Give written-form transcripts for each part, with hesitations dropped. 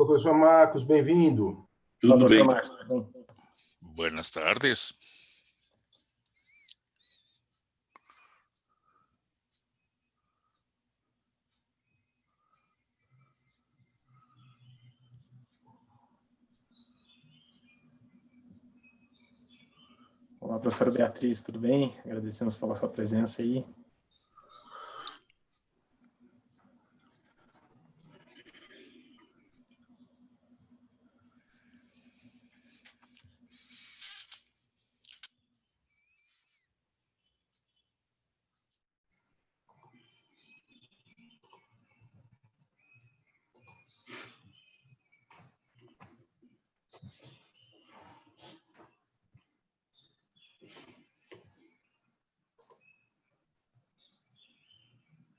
Professor Marcos, bem-vindo. Tudo bem. Marcos, tá bem? Buenas tardes. Olá, professora Beatriz, tudo bem? Agradecemos pela sua presença aí.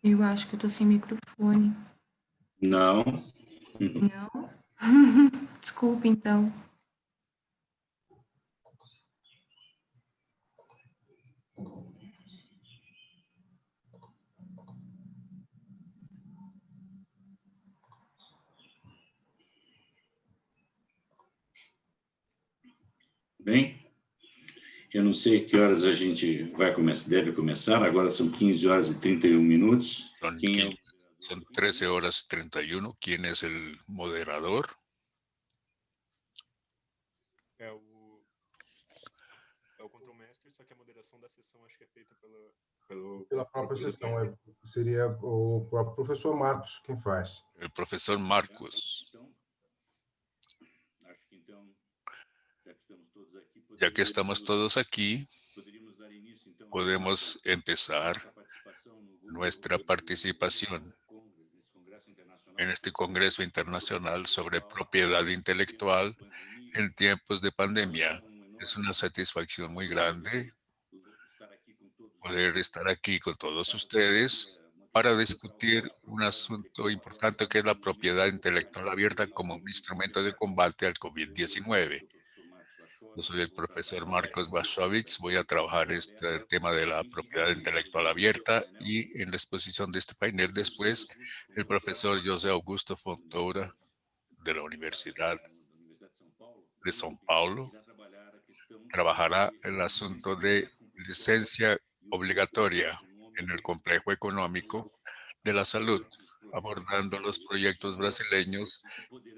Eu acho que eu tô sem microfone. Não. Não? Desculpa, então. Bem, eu não sei que horas a gente deve começar, agora são 15 horas e 31 minutos. Son 13 horas 31. ¿Quién es el moderador? É o control master, só que a moderação da sessão acho que é feita Pela própria sessão, seria o próprio professor Marcos quem faz. El profesor Marcos. Acho que então, Ya que estamos todos aquí, podemos empezar nuestra participación en este Congreso Internacional sobre Propiedad Intelectual en tiempos de pandemia. Es una satisfacción muy grande poder estar aquí con todos ustedes para discutir un asunto importante que es la propiedad intelectual abierta como un instrumento de combate al COVID-19. Yo soy el profesor Marcos Waszowicz, voy a trabajar este tema de la propiedad intelectual abierta y en la exposición de este panel después el profesor José Augusto Fontoura de la Universidad de São Paulo trabajará el asunto de licencia obligatoria en el complejo económico de la salud, abordando los proyectos brasileños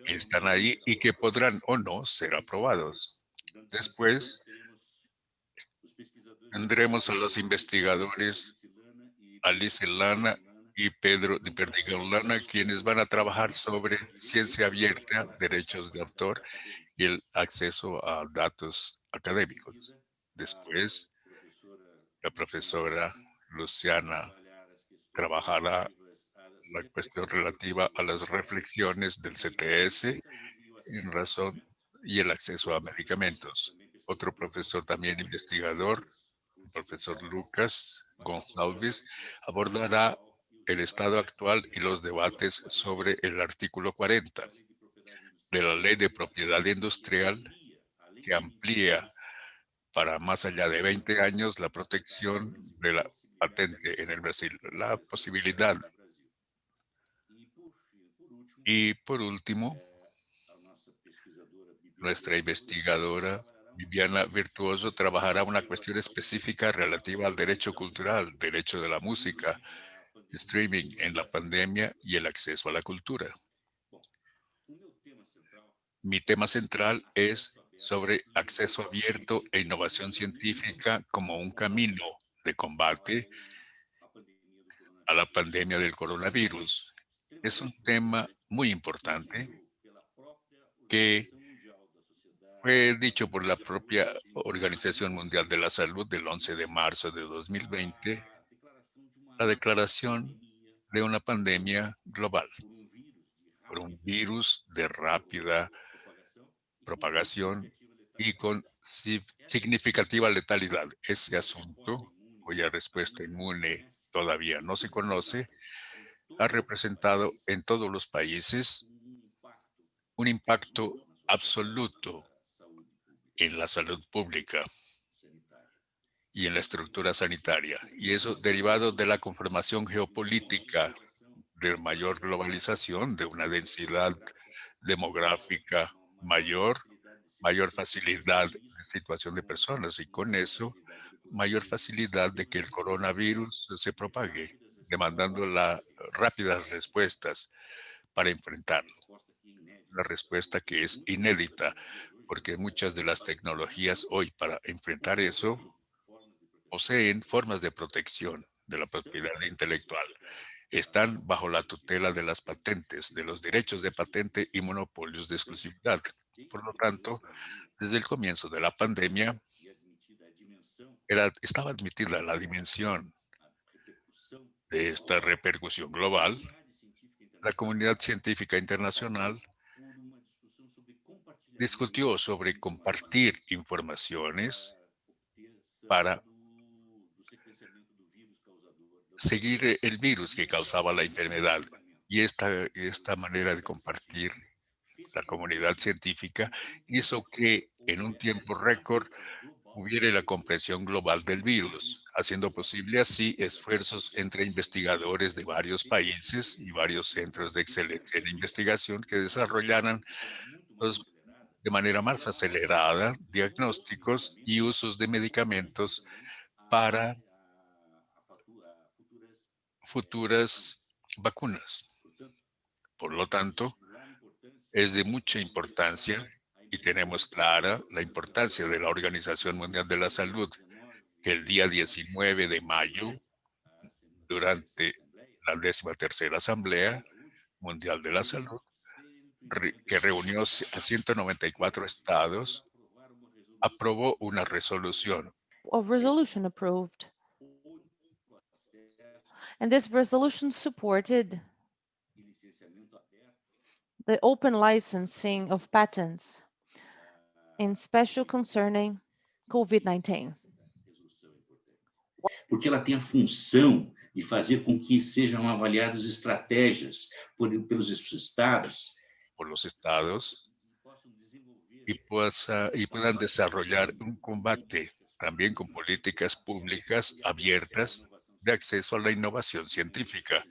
que están ahí y que podrán o no ser aprobados. Después tendremos a los investigadores Alice Lana y Pedro de Perdigão-Lana, quienes van a trabajar sobre ciencia abierta, derechos de autor y el acceso a datos académicos. Después, la profesora Luciana trabajará la cuestión relativa a las reflexiones del CTS en razón y el acceso a medicamentos. Otro profesor también investigador, el profesor Lucas Gonçalves, abordará el estado actual y los debates sobre el artículo 40 de la Ley de Propiedad Industrial, que amplía para más allá de 20 años la protección de la patente en el Brasil, la posibilidad. Y por último, nuestra investigadora Viviana Virtuoso trabajará una cuestión específica relativa al derecho cultural, derecho de la música, streaming en la pandemia y el acceso a la cultura. Mi tema central es sobre acceso abierto e innovación científica como un camino de combate a la pandemia del coronavirus. Es un tema muy importante que fue dicho por la propia Organización Mundial de la Salud del 11 de marzo de 2020, la declaración de una pandemia global por un virus de rápida propagación y con significativa letalidad. Ese asunto, cuya respuesta inmune todavía no se conoce, ha representado en todos los países un impacto absoluto en la salud pública y en la estructura sanitaria. Y eso derivado de la conformación geopolítica de mayor globalización, de una densidad demográfica mayor, mayor facilidad de situación de personas y con eso mayor facilidad de que el coronavirus se propague, demandando rápidas respuestas para enfrentarlo. Una respuesta que es inédita, porque muchas de las tecnologías hoy para enfrentar eso poseen formas de protección de la propiedad intelectual. Están bajo la tutela de las patentes, de los derechos de patente y monopolios de exclusividad. Por lo tanto, desde el comienzo de la pandemia, estaba admitida la dimensión de esta repercusión global. La comunidad científica internacional discutió sobre compartir informaciones para seguir el virus que causaba la enfermedad. Y esta manera de compartir la comunidad científica hizo que en un tiempo récord hubiera la comprensión global del virus, haciendo posible así esfuerzos entre investigadores de varios países y varios centros de excelencia en investigación que desarrollaran de manera más acelerada diagnósticos y usos de medicamentos para futuras vacunas. Por lo tanto, es de mucha importancia y tenemos clara la importancia de la Organización Mundial de la Salud, que el día 19 de mayo, durante la 13ª Asamblea Mundial de la Salud, que reunió a 194 estados, aprobó una resolución. Approved. And this resolution supported the open licensing of patents in special concerning COVID-19. Porque ela tem a função de fazer com que sejam avaliadas estratégias pelos estados. Por los estados y puedan desarrollar un combate también con políticas públicas abiertas de acceso a la innovación científica,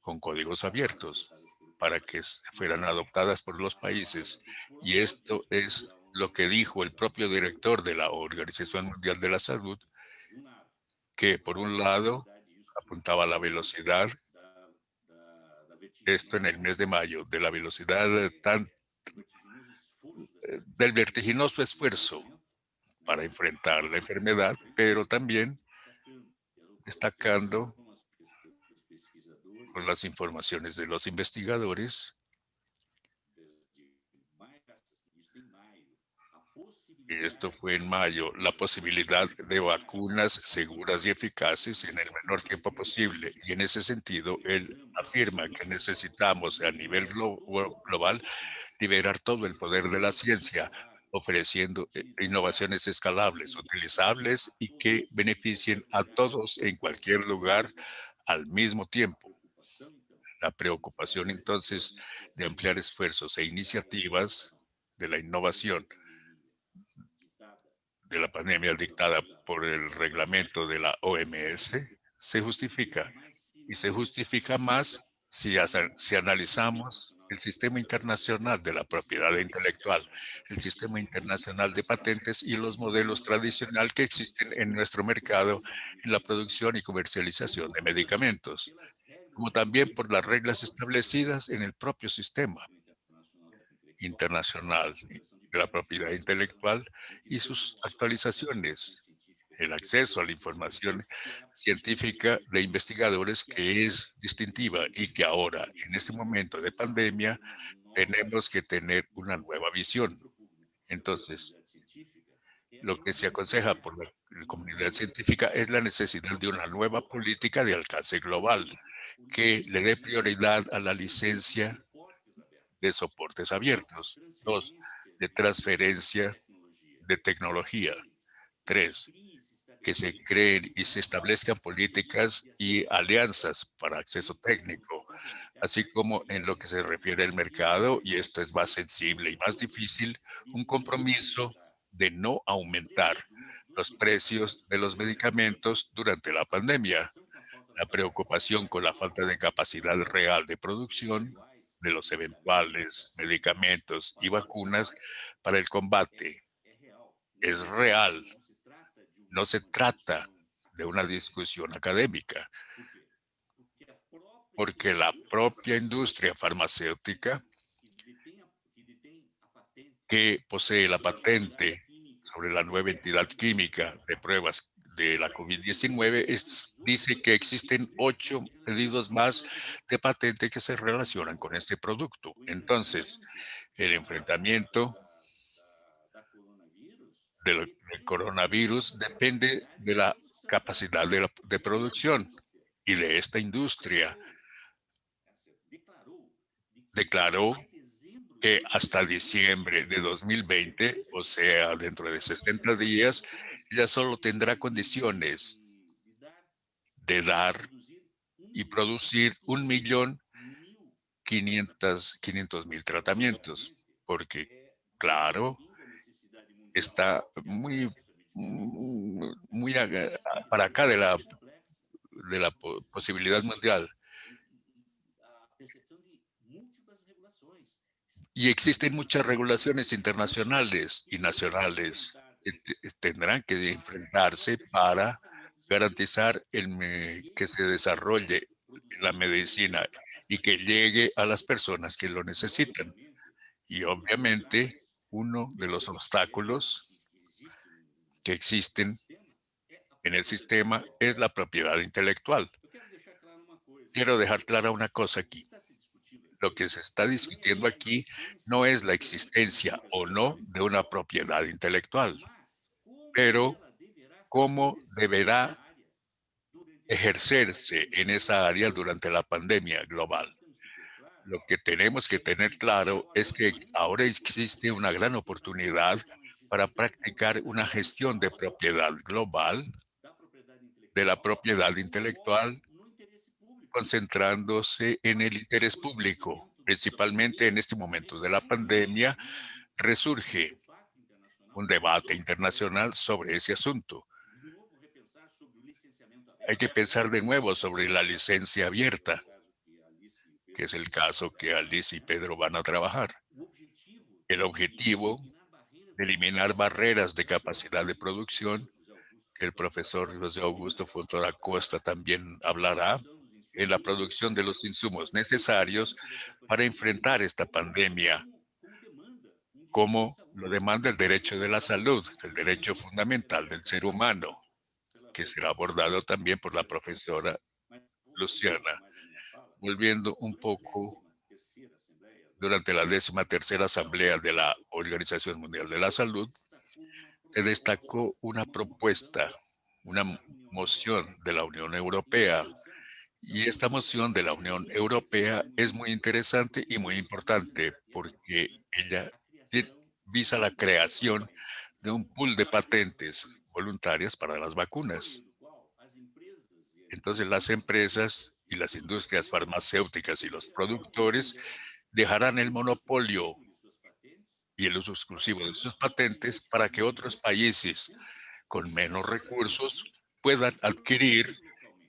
con códigos abiertos, para que fueran adoptadas por los países. Y esto es lo que dijo el propio director de la Organización Mundial de la Salud, que por un lado apuntaba a la velocidad, esto en el mes de mayo, de la velocidad del vertiginoso esfuerzo para enfrentar la enfermedad, pero también destacando con las informaciones de los investigadores, y esto fue en mayo, la posibilidad de vacunas seguras y eficaces en el menor tiempo posible. Y en ese sentido, él afirma que necesitamos a nivel global liberar todo el poder de la ciencia, ofreciendo innovaciones escalables, utilizables y que beneficien a todos en cualquier lugar al mismo tiempo. La preocupación entonces de ampliar esfuerzos e iniciativas de la innovación de la pandemia dictada por el reglamento de la OMS se justifica y se justifica más si analizamos el sistema internacional de la propiedad intelectual, el sistema internacional de patentes y los modelos tradicionales que existen en nuestro mercado en la producción y comercialización de medicamentos, como también por las reglas establecidas en el propio sistema internacional de la propiedad intelectual y sus actualizaciones, el acceso a la información científica de investigadores que es distintiva y que ahora, en este momento de pandemia, tenemos que tener una nueva visión. Entonces, lo que se aconseja por la comunidad científica es la necesidad de una nueva política de alcance global que le dé prioridad a la licencia de soportes abiertos. 2, de transferencia de tecnología. 3, que se creen y se establezcan políticas y alianzas para acceso técnico, así como en lo que se refiere al mercado, y esto es más sensible y más difícil, un compromiso de no aumentar los precios de los medicamentos durante la pandemia. La preocupación con la falta de capacidad real de producción de los eventuales medicamentos y vacunas para el combate es real. No se trata de una discusión académica, porque la propia industria farmacéutica que posee la patente sobre la nueva entidad química de pruebas de la COVID-19 dice que existen 8 pedidos más de patente que se relacionan con este producto. Entonces, el enfrentamiento del coronavirus depende de la capacidad de producción y de esta industria. Declaró que hasta diciembre de 2020, o sea, dentro de 60 días, ya solo tendrá condiciones de dar y producir 1.500.000 tratamientos, porque, claro, está muy para acá de la posibilidad mundial. Y existen muchas regulaciones internacionales y nacionales que tendrán que enfrentarse para garantizar que se desarrolle la medicina y que llegue a las personas que lo necesitan. Y obviamente, uno de los obstáculos que existen en el sistema es la propiedad intelectual. Quiero dejar clara una cosa aquí. Lo que se está discutiendo aquí no es la existencia o no de una propiedad intelectual, pero cómo deberá ejercerse en esa área durante la pandemia global. Lo que tenemos que tener claro es que ahora existe una gran oportunidad para practicar una gestión de propiedad global, de la propiedad intelectual, concentrándose en el interés público. Principalmente en este momento de la pandemia, resurge un debate internacional sobre ese asunto. Hay que pensar de nuevo sobre la licencia abierta, que es el caso que Alice y Pedro van a trabajar. El objetivo de eliminar barreras de capacidad de producción, que el profesor José Augusto Fontoura da Costa también hablará, en la producción de los insumos necesarios para enfrentar esta pandemia, como lo demanda el derecho de la salud, el derecho fundamental del ser humano, que será abordado también por la profesora Luciana. Volviendo un poco, durante la 13ª Asamblea de la Organización Mundial de la Salud, se destacó una propuesta, una moción de la Unión Europea. Y esta moción de la Unión Europea es muy interesante y muy importante porque ella visa la creación de un pool de patentes voluntarias para las vacunas. Entonces las empresas y las industrias farmacéuticas y los productores dejarán el monopolio y el uso exclusivo de sus patentes para que otros países con menos recursos puedan adquirir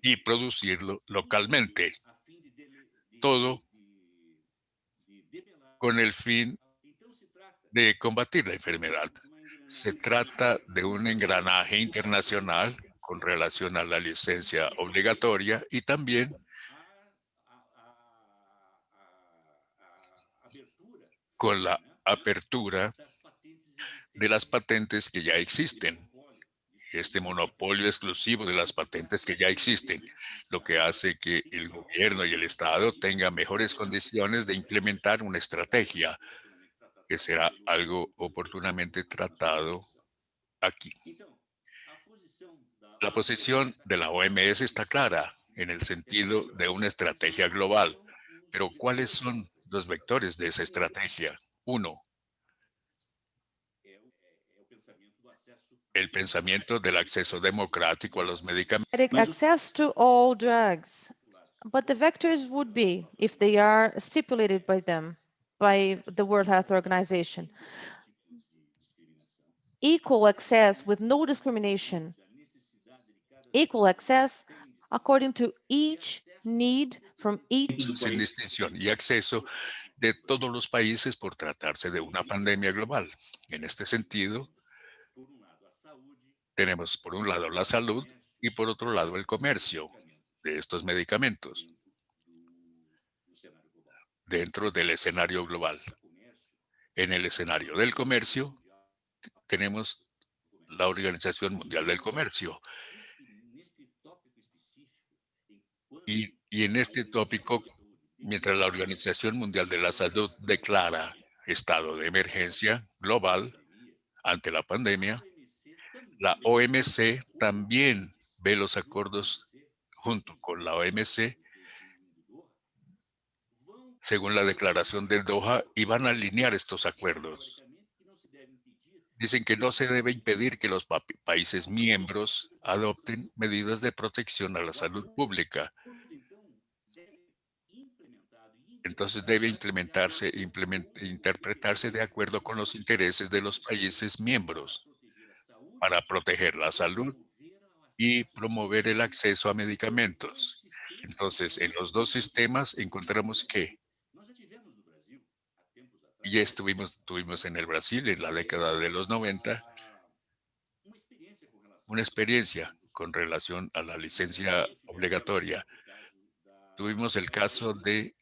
y producirlo localmente. Todo con el fin de combatir la enfermedad. Se trata de un engranaje internacional con relación a la licencia obligatoria y también con la apertura de las patentes que ya existen. Este monopolio exclusivo de las patentes que ya existen, lo que hace que el gobierno y el Estado tengan mejores condiciones de implementar una estrategia, que será algo oportunamente tratado aquí. La posición de la OMS está clara en el sentido de una estrategia global, pero ¿cuáles son los vectores de esa estrategia? 1. El pensamiento del acceso democrático a los medicamentos. Access to all drugs. But the vectors would be, if they are stipulated by them, by the World Health Organization, equal access with no discrimination, equal access according to each need from each. sin distinción y acceso de todos los países por tratarse de una pandemia global. En este sentido, tenemos por un lado la salud y por otro lado el comercio de estos medicamentos dentro del escenario global. En el escenario del comercio tenemos la Organización Mundial del Comercio. Y en este tópico, mientras la Organización Mundial de la Salud declara estado de emergencia global ante la pandemia, la OMC también ve los acuerdos junto con la OMC según la declaración de Doha y van a alinear estos acuerdos. Dicen que no se debe impedir que los países miembros adopten medidas de protección a la salud pública. Entonces debe implementarse, interpretarse de acuerdo con los intereses de los países miembros para proteger la salud y promover el acceso a medicamentos. Entonces, en los dos sistemas encontramos que ya tuvimos en el Brasil en la década de los 90 una experiencia con relación a la licencia obligatoria. Tuvimos el caso de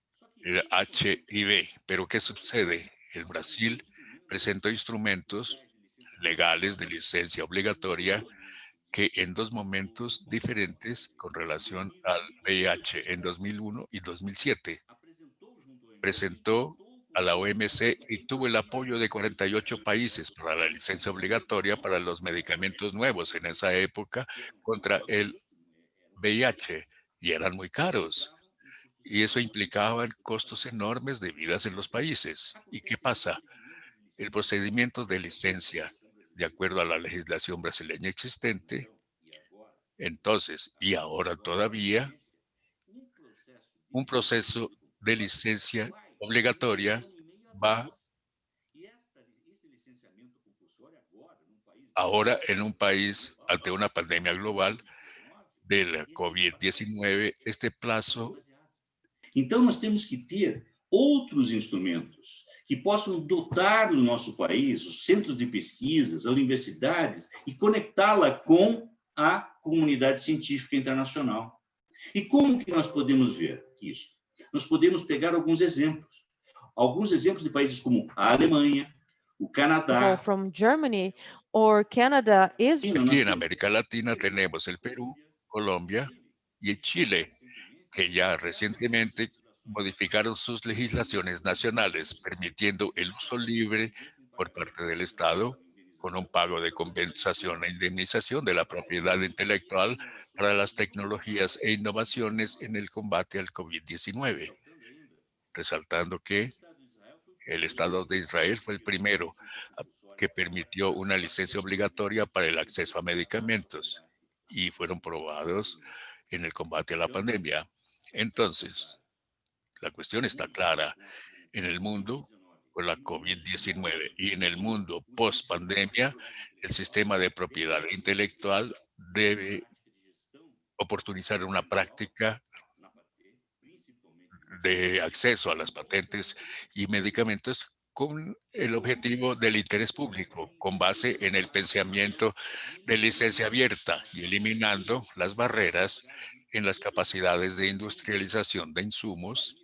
el HIV, pero ¿qué sucede? El Brasil presentó instrumentos legales de licencia obligatoria que en dos momentos diferentes con relación al VIH, en 2001 y 2007. Presentó a la OMC y tuvo el apoyo de 48 países para la licencia obligatoria para los medicamentos nuevos en esa época contra el VIH, y eran muy caros. Y eso implicaba costos enormes de vidas en los países. ¿Y qué pasa? El procedimiento de licencia, de acuerdo a la legislación brasileña existente, entonces, y ahora todavía, un proceso de licencia obligatoria va ahora en un país ante una pandemia global de la COVID-19, este plazo. Então, nós temos que ter outros instrumentos que possam dotar o nosso país, os centros de pesquisas, as universidades, e conectá-la com a comunidade científica internacional. E como que nós podemos ver isso? Nós podemos pegar alguns exemplos de países como a Alemanha, o Canadá. From Germany or Canada is. Aquí en América Latina tenemos el Perú, Colombia y Chile, que ya recientemente modificaron sus legislaciones nacionales, permitiendo el uso libre por parte del Estado con un pago de compensación e indemnización de la propiedad intelectual para las tecnologías e innovaciones en el combate al COVID-19, resaltando que el Estado de Israel fue el primero que permitió una licencia obligatoria para el acceso a medicamentos y fueron probados en el combate a la pandemia. Entonces, la cuestión está clara. En el mundo con la COVID-19 y en el mundo post-pandemia, el sistema de propiedad intelectual debe oportunizar una práctica de acceso a las patentes y medicamentos con el objetivo del interés público, con base en el pensamiento de licencia abierta y eliminando las barreras en las capacidades de industrialización de insumos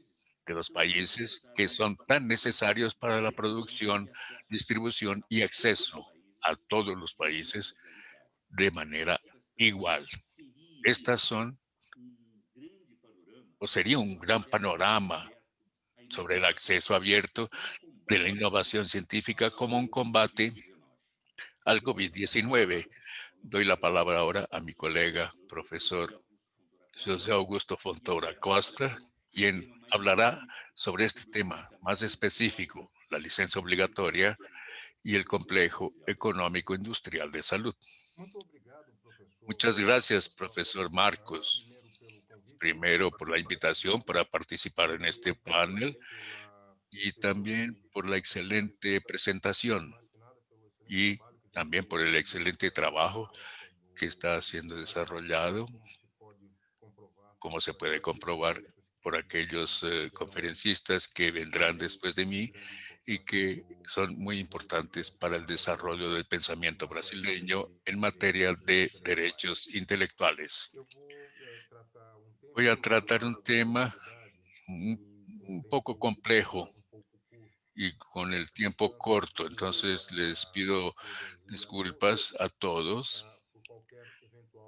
de los países que son tan necesarios para la producción, distribución y acceso a todos los países de manera igual. Estas son, o sería un gran panorama sobre el acceso abierto de la innovación científica como un combate al COVID-19. Doy la palabra ahora a mi colega, profesor José Augusto Fontoura Costa, quien hablará sobre este tema más específico, la licencia obligatoria y el complejo económico industrial de salud. Muchas gracias, profesor Marcos. Primero, por la invitación para participar en este panel y también por la excelente presentación y también por el excelente trabajo que está siendo desarrollado como se puede comprobar por aquellos conferencistas que vendrán después de mí y que son muy importantes para el desarrollo del pensamiento brasileño en materia de derechos intelectuales. Voy a tratar un tema un poco complejo y con el tiempo corto, entonces les pido disculpas a todos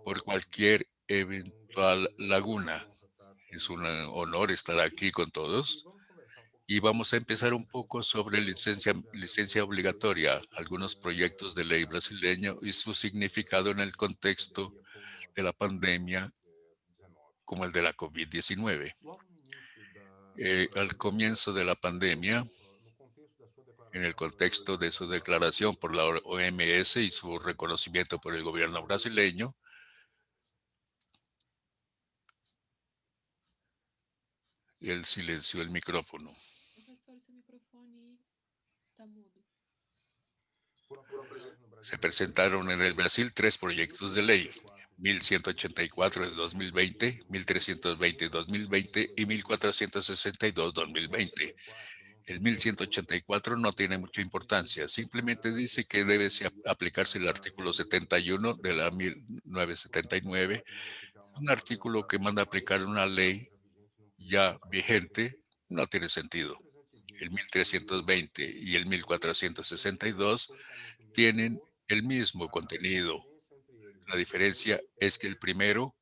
por cualquier eventual laguna. Es un honor estar aquí con todos. Y vamos a empezar un poco sobre licencia obligatoria, algunos proyectos de ley brasileño y su significado en el contexto de la pandemia como el de la COVID-19. Al comienzo de la pandemia, en el contexto de su declaración por la OMS y su reconocimiento por el gobierno brasileño, él silenció el micrófono. Se presentaron en el Brasil 3 proyectos de ley, 1184 de 2020, 1320 de 2020 y 1462 de 2020. El 1184 no tiene mucha importancia, simplemente dice que debe aplicarse el artículo 71 de la 1979, un artículo que manda a aplicar una ley ya vigente, no tiene sentido. El 1320 y el 1462 tienen el mismo contenido. La diferencia es que el primero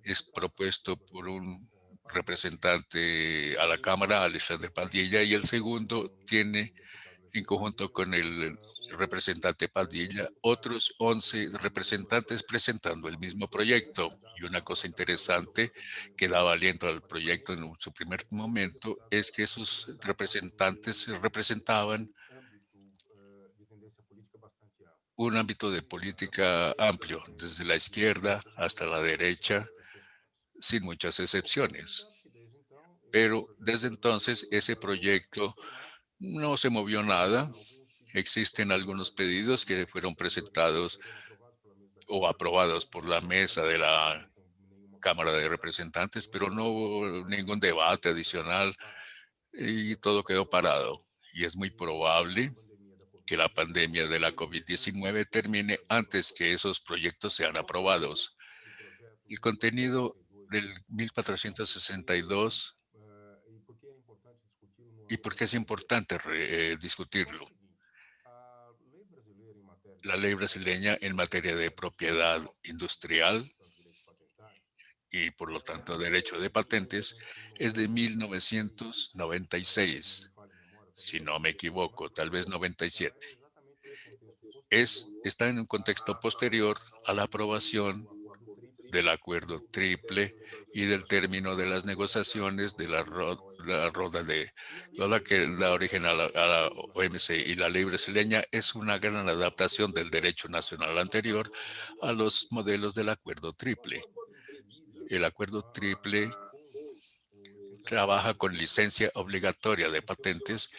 es propuesto por un representante a la Cámara, Alexandre Padilla, y el segundo tiene, en conjunto con el representante Padilla, otros 11 representantes presentando el mismo proyecto. Y una cosa interesante que daba aliento al proyecto en su primer momento es que esos representantes representaban un ámbito de política amplio, desde la izquierda hasta la derecha, sin muchas excepciones. Pero desde entonces ese proyecto no se movió nada. Existen algunos pedidos que fueron presentados o aprobados por la mesa de la Cámara de Representantes, pero no hubo ningún debate adicional y todo quedó parado. Y es muy probable que la pandemia de la COVID-19 termine antes que esos proyectos sean aprobados. El contenido del 1462 y por qué es importante discutirlo. La ley brasileña en materia de propiedad industrial y por lo tanto derecho de patentes es de 1996, si no me equivoco, tal vez 97. Está en un contexto posterior a la aprobación del acuerdo triple y del término de las negociaciones de la ronda de la que da origen a la OMC, y la ley brasileña es una gran adaptación del derecho nacional anterior a los modelos del acuerdo triple. El acuerdo triple trabaja con licencia obligatoria de patentes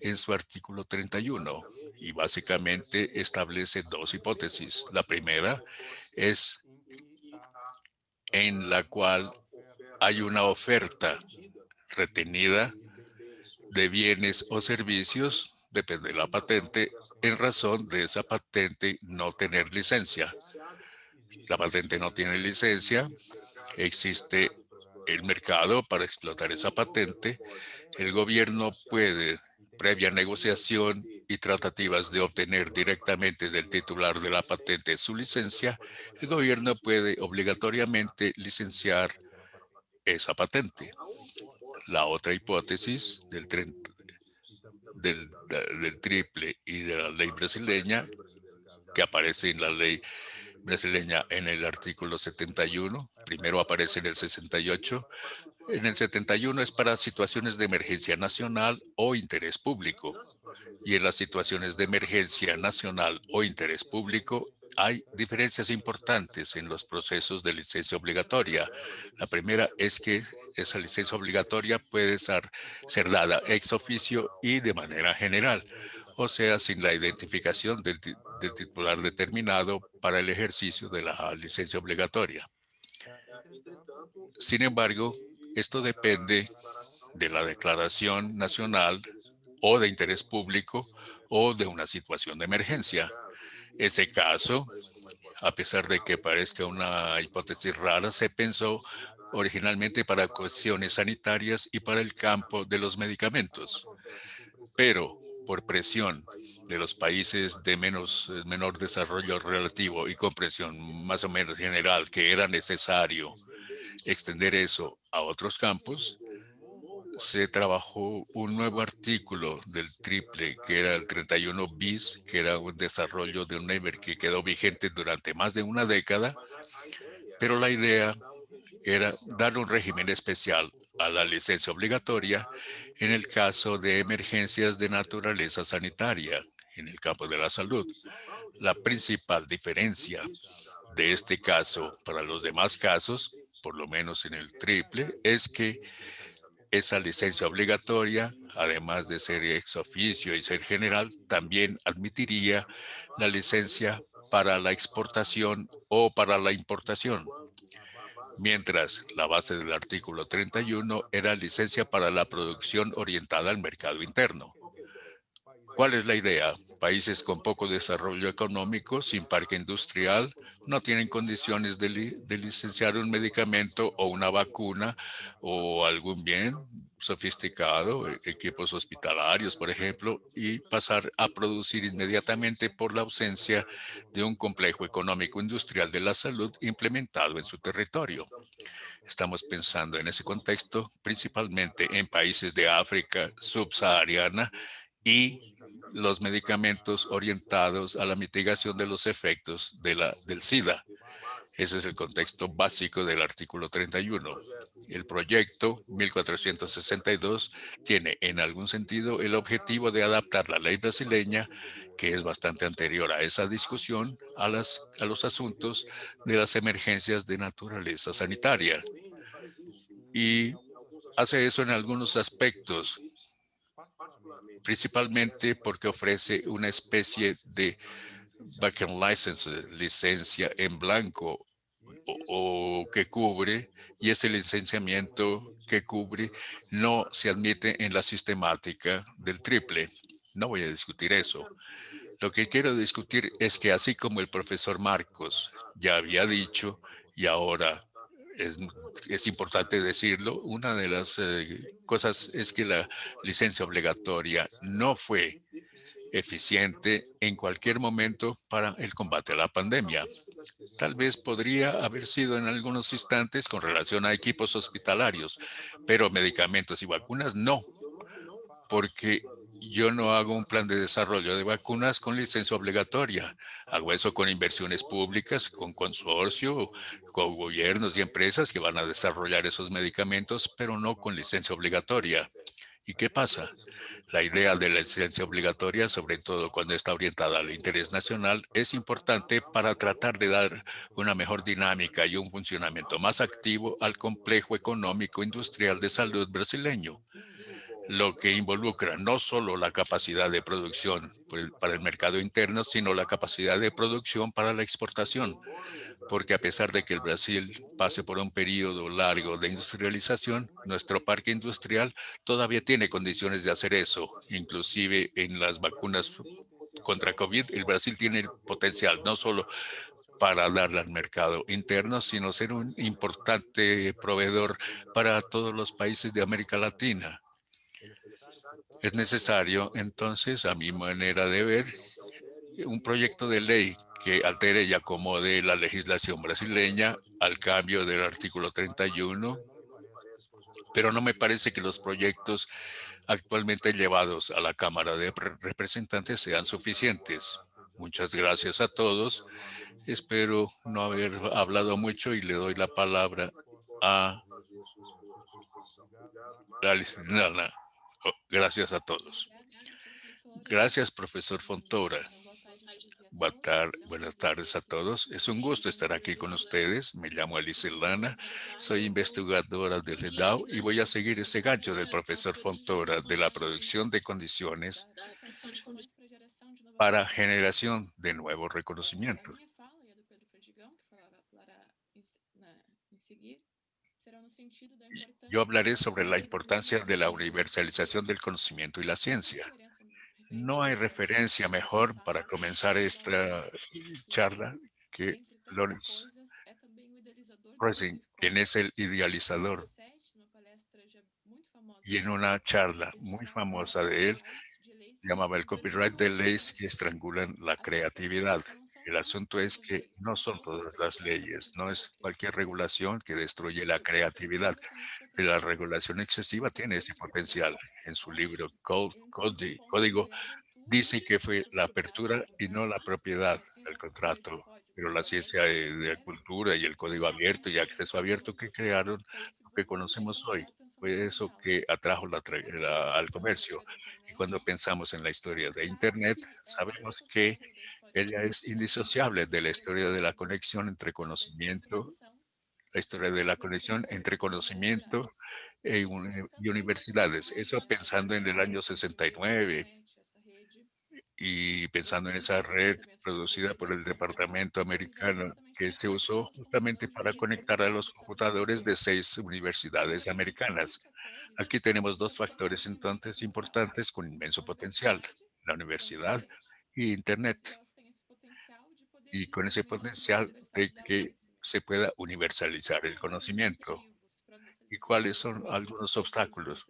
en su artículo 31 y básicamente establece dos hipótesis. La primera es en la cual hay una oferta retenida de bienes o servicios, depende de la patente, en razón de esa patente no tener licencia. La patente no tiene licencia, existe el mercado para explotar esa patente, el gobierno puede, previa negociación y tratativas de obtener directamente del titular de la patente su licencia, el gobierno puede obligatoriamente licenciar esa patente. La otra hipótesis del triple y de la ley brasileña, que aparece en la ley brasileña en el artículo 71, primero aparece en el 68. En el 71 es para situaciones de emergencia nacional o interés público. Y en las situaciones de emergencia nacional o interés público hay diferencias importantes en los procesos de licencia obligatoria. La primera es que esa licencia obligatoria puede ser dada ex oficio y de manera general, o sea, sin la identificación del titular determinado para el ejercicio de la licencia obligatoria. Sin embargo, esto depende de la declaración nacional o de interés público o de una situación de emergencia. Ese caso, a pesar de que parezca una hipótesis rara, se pensó originalmente para cuestiones sanitarias y para el campo de los medicamentos. Pero por presión de los países de menor desarrollo relativo y con presión más o menos general que era necesario extender eso a otros campos, se trabajó un nuevo artículo del triple, que era el 31 bis, que era un desarrollo de un waiver que quedó vigente durante más de una década, pero la idea era dar un régimen especial a la licencia obligatoria en el caso de emergencias de naturaleza sanitaria en el campo de la salud. La principal diferencia de este caso para los demás casos, por lo menos en el triple, es que esa licencia obligatoria, además de ser ex oficio y ser general, también admitiría la licencia para la exportación o para la importación, mientras la base del artículo 31 era licencia para la producción orientada al mercado interno. ¿Cuál es la idea? Países con poco desarrollo económico, sin parque industrial, no tienen condiciones de licenciar un medicamento o una vacuna o algún bien sofisticado, equipos hospitalarios, por ejemplo, y pasar a producir inmediatamente por la ausencia de un complejo económico industrial de la salud implementado en su territorio. Estamos pensando en ese contexto principalmente en países de África subsahariana y los medicamentos orientados a la mitigación de los efectos del SIDA. Ese es el contexto básico del artículo 31. El proyecto 1462 tiene en algún sentido el objetivo de adaptar la ley brasileña, que es bastante anterior a esa discusión, a los asuntos de las emergencias de naturaleza sanitaria. Y hace eso en algunos aspectos, principalmente porque ofrece una especie de vacant license, licencia en blanco, o que cubre, y ese licenciamiento que cubre no se admite en la sistemática del triple. No voy a discutir eso. Lo que quiero discutir es que así como el profesor Marcos ya había dicho, y ahora es importante decirlo, una de las cosas es que la licencia obligatoria no fue eficiente en cualquier momento para el combate a la pandemia. Tal vez podría haber sido en algunos instantes con relación a equipos hospitalarios, pero medicamentos y vacunas no, porque yo no hago un plan de desarrollo de vacunas con licencia obligatoria. Hago eso con inversiones públicas, con consorcio, con gobiernos y empresas que van a desarrollar esos medicamentos, pero no con licencia obligatoria. ¿Y qué pasa? La idea de la licencia obligatoria, sobre todo cuando está orientada al interés nacional, es importante para tratar de dar una mejor dinámica y un funcionamiento más activo al complejo económico industrial de salud brasileño, lo que involucra no solo la capacidad de producción para el mercado interno, sino la capacidad de producción para la exportación. Porque a pesar de que el Brasil pase por un periodo largo de industrialización, nuestro parque industrial todavía tiene condiciones de hacer eso. Inclusive en las vacunas contra COVID, el Brasil tiene el potencial no solo para darle al mercado interno, sino ser un importante proveedor para todos los países de América Latina. Es necesario, entonces, a mi manera de ver, un proyecto de ley que altere y acomode la legislación brasileña al cambio del artículo 31, pero no me parece que los proyectos actualmente llevados a la Cámara de Representantes sean suficientes. Muchas gracias a todos. Espero no haber hablado mucho y le doy la palabra a la licenciada. Gracias a todos. Gracias, profesor Fontoura. Buenas tardes a todos. Es un gusto estar aquí con ustedes. Me llamo Alice Lana, soy investigadora del EDAW y voy a seguir ese gancho del profesor Fontoura de la producción de condiciones para generación de nuevos reconocimientos. Yo hablaré sobre la importancia de la universalización del conocimiento y la ciencia. No hay referencia mejor para comenzar esta charla que Lawrence Rosen, quien es el idealizador. Y en una charla muy famosa de él, llamaba el copyright de leyes que estrangulan la creatividad. El asunto es que no son todas las leyes, no es cualquier regulación que destruye la creatividad. Pero la regulación excesiva tiene ese potencial. En su libro Código, dice que fue la apertura y no la propiedad del contrato. Pero la ciencia de la cultura y el código abierto y acceso abierto que crearon lo que conocemos hoy. Fue eso que atrajo al comercio. Y cuando pensamos en la historia de Internet, sabemos que ella es indisociable de la historia de la conexión entre conocimiento, la historia de la conexión entre conocimiento y universidades. Eso pensando en el año 69 y pensando en esa red producida por el Departamento Americano que se usó justamente para conectar a los computadores de 6 universidades americanas. Aquí tenemos dos factores entonces importantes con inmenso potencial, la universidad y Internet, y con ese potencial de que se pueda universalizar el conocimiento. ¿Y cuáles son algunos obstáculos?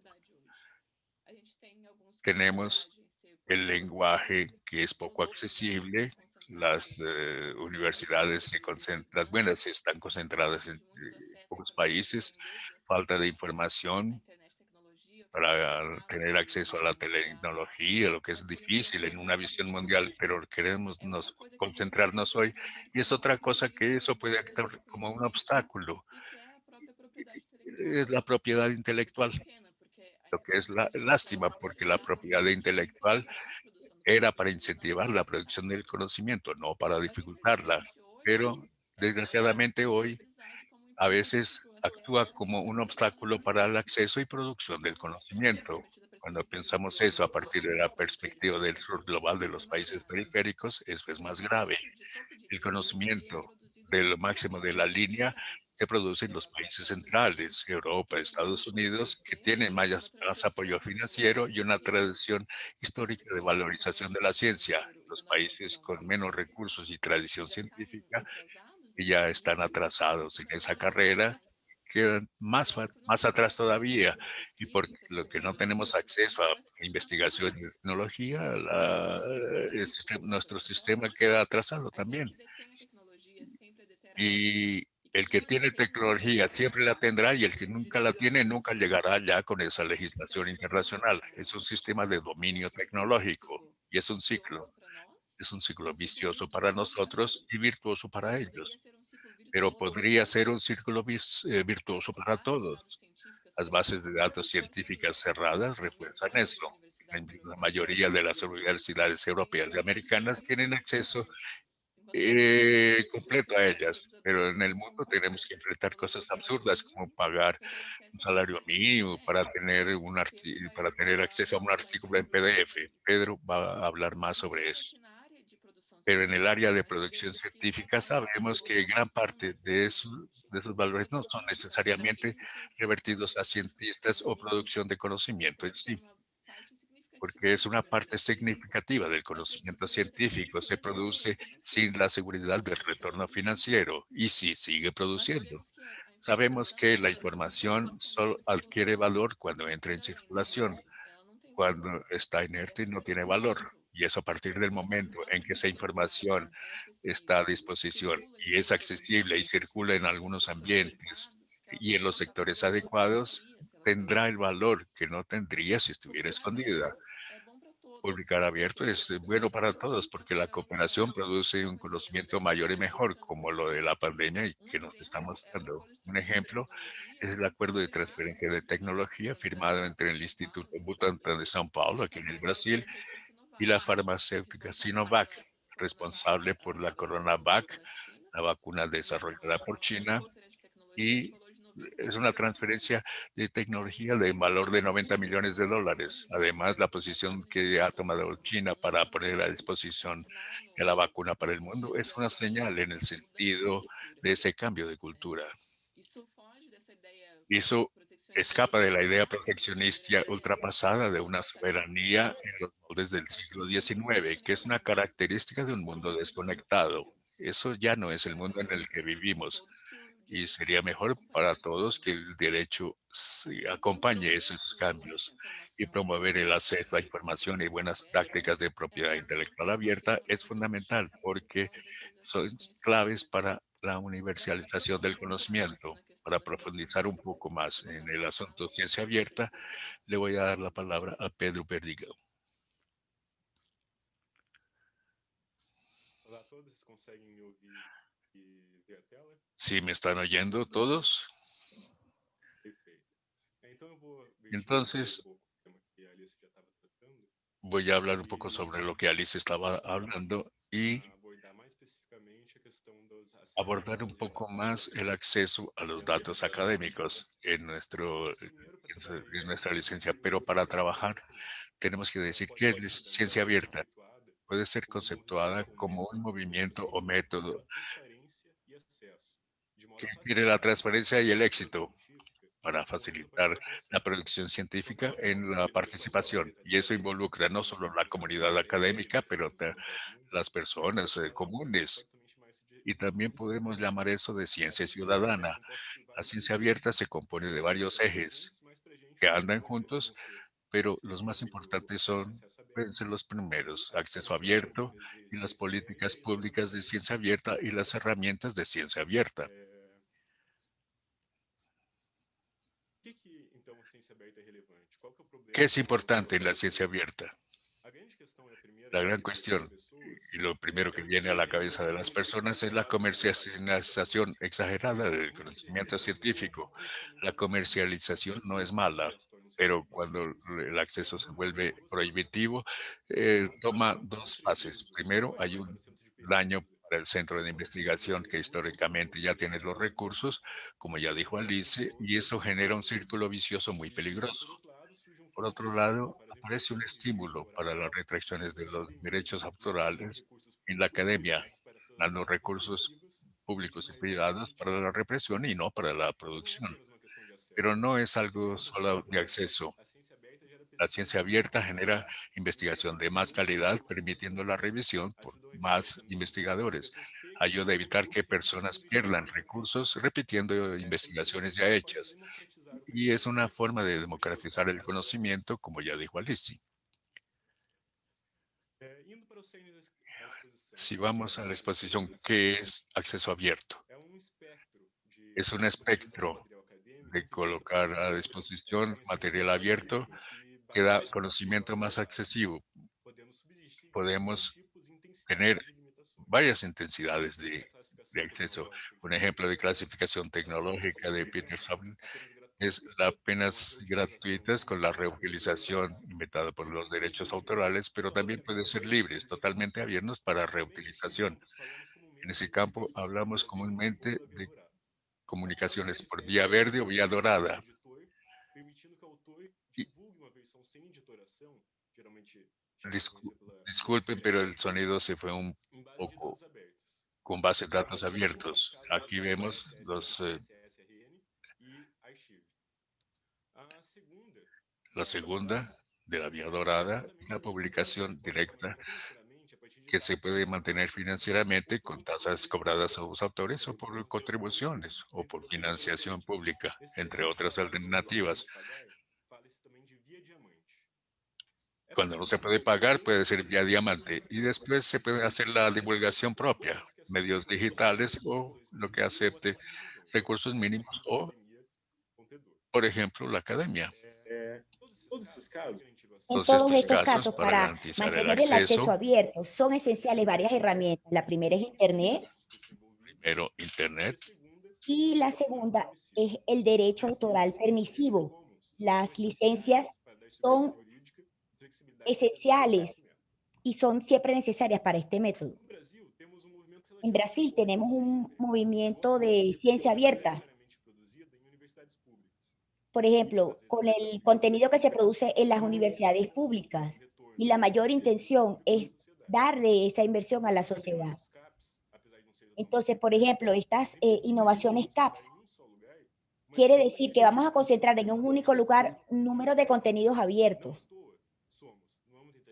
Tenemos el lenguaje que es poco accesible. Las universidades las buenas están concentradas en pocos países, falta de información para tener acceso a la tecnología, lo que es difícil en una visión mundial, pero queremos concentrarnos hoy. Y es otra cosa que eso puede actuar como un obstáculo, es la propiedad intelectual, lo que es la lástima, porque la propiedad intelectual era para incentivar la producción del conocimiento, no para dificultarla. Pero desgraciadamente hoy a veces actúa como un obstáculo para el acceso y producción del conocimiento. Cuando pensamos eso a partir de la perspectiva del sur global de los países periféricos, eso es más grave. El conocimiento de lo máximo de la línea se produce en los países centrales, Europa, Estados Unidos, que tienen más apoyo financiero y una tradición histórica de valorización de la ciencia. Los países con menos recursos y tradición científica, que ya están atrasados en esa carrera, quedan más atrás todavía. Y por lo que no tenemos acceso a investigación y tecnología, nuestro sistema queda atrasado también. Y el que tiene tecnología siempre la tendrá y el que nunca la tiene nunca llegará ya con esa legislación internacional. Es un sistema de dominio tecnológico y es un ciclo. Es un ciclo vicioso para nosotros y virtuoso para ellos, pero podría ser un círculo virtuoso para todos. Las bases de datos científicas cerradas refuerzan eso. La mayoría de las universidades europeas y americanas tienen acceso completo a ellas, pero en el mundo tenemos que enfrentar cosas absurdas como pagar un salario mínimo para tener acceso a un artículo en PDF. Pedro va a hablar más sobre eso. Pero en el área de producción científica sabemos que gran parte de esos valores no son necesariamente revertidos a cientistas o producción de conocimiento en sí, porque es una parte significativa del conocimiento científico. Se produce sin la seguridad del retorno financiero y sí sigue produciendo. Sabemos que la información solo adquiere valor cuando entra en circulación. Cuando está inerte no tiene valor. Y es a partir del momento en que esa información está a disposición y es accesible y circula en algunos ambientes y en los sectores adecuados, tendrá el valor que no tendría si estuviera escondida. Publicar abierto es bueno para todos porque la cooperación produce un conocimiento mayor y mejor, como lo de la pandemia y que nos está mostrando. Un ejemplo es el acuerdo de transferencia de tecnología firmado entre el Instituto Butantan de São Paulo, aquí en el Brasil, y la farmacéutica Sinovac, responsable por la CoronaVac, la vacuna desarrollada por China, y es una transferencia de tecnología de valor de 90 millones de dólares. Además, la posición que ha tomado China para poner a disposición de la vacuna para el mundo es una señal en el sentido de ese cambio de cultura. Eso escapa de la idea proteccionista ultrapasada de una soberanía en los moldes del siglo XIX, que es una característica de un mundo desconectado. Eso ya no es el mundo en el que vivimos. Y sería mejor para todos que el derecho acompañe esos cambios y promover el acceso a información y buenas prácticas de propiedad intelectual abierta es fundamental porque son claves para la universalización del conocimiento. Para profundizar un poco más en el asunto ciencia abierta, le voy a dar la palabra a Pedro Perdigão. Olá a todos, conseguem me ouvir e ver a tela? ¿Sí me están oyendo todos? Perfeito. Então eu vou Entonces, um pouco o tema que a Alice já estava tratando. voy a hablar un poco sobre lo que Alice estaba hablando y Abordar mais especificamente a questão dos acessos abordar un poco más el acceso a los datos académicos en nuestra licencia. Pero para trabajar tenemos que decir qué es ciencia abierta. Puede ser conceptuada como un movimiento o método que quiere la transparencia y el éxito para facilitar la producción científica en la participación. Y eso involucra no solo la comunidad académica, pero las personas comunes. Y también podemos llamar eso de ciencia ciudadana. La ciencia abierta se compone de varios ejes que andan juntos, pero los más importantes pueden ser los primeros: acceso abierto y las políticas públicas de ciencia abierta y las herramientas de ciencia abierta. ¿Qué es importante en la ciencia abierta? La gran cuestión y lo primero que viene a la cabeza de las personas es la comercialización exagerada del conocimiento científico. La comercialización no es mala, pero cuando el acceso se vuelve prohibitivo, toma dos fases. Primero, hay un daño para el centro de investigación que históricamente ya tiene los recursos, como ya dijo Alice, y eso genera un círculo vicioso muy peligroso. Por otro lado, aparece un estímulo para las restricciones de los derechos autorales en la academia, dando recursos públicos y privados para la represión y no para la producción. Pero no es algo solo de acceso. La ciencia abierta genera investigación de más calidad, permitiendo la revisión por más investigadores. Ayuda a evitar que personas pierdan recursos repitiendo investigaciones ya hechas. Y es una forma de democratizar el conocimiento, como ya dijo Alice. Si vamos a la exposición, ¿qué es acceso abierto? Es un espectro de colocar a disposición material abierto que da conocimiento más accesible. Podemos tener varias intensidades de acceso. Un ejemplo de clasificación tecnológica de Peter Hubble es la apenas gratuitas con la reutilización inventada por los derechos autorales, pero también pueden ser libres, totalmente abiertos para reutilización. En ese campo hablamos comúnmente de comunicaciones por vía verde o vía dorada. Disculpen, pero el sonido se fue un poco con base en datos abiertos. Aquí vemos la segunda de la vía dorada, la publicación directa que se puede mantener financieramente con tasas cobradas a los autores o por contribuciones o por financiación pública, entre otras alternativas. Cuando no se puede pagar, puede ser vía diamante y después se puede hacer la divulgación propia, medios digitales o lo que acepte recursos mínimos o, por ejemplo, la academia. En Todos todos estos estos casos, casos, para para garantizar el mantener el acceso acceso, abierto, son esenciales varias herramientas. La primera es Internet primero, Internet, y la segunda es el derecho autoral permisivo. Las licencias son esenciales y son siempre necesarias para este método. En Brasil tenemos un movimiento de ciencia abierta. Por ejemplo, con el contenido que se produce en las universidades públicas, y la mayor intención es darle esa inversión a la sociedad. Entonces, por ejemplo, estas innovaciones CAPS quiere decir que vamos a concentrar en un único lugar un número de contenidos abiertos.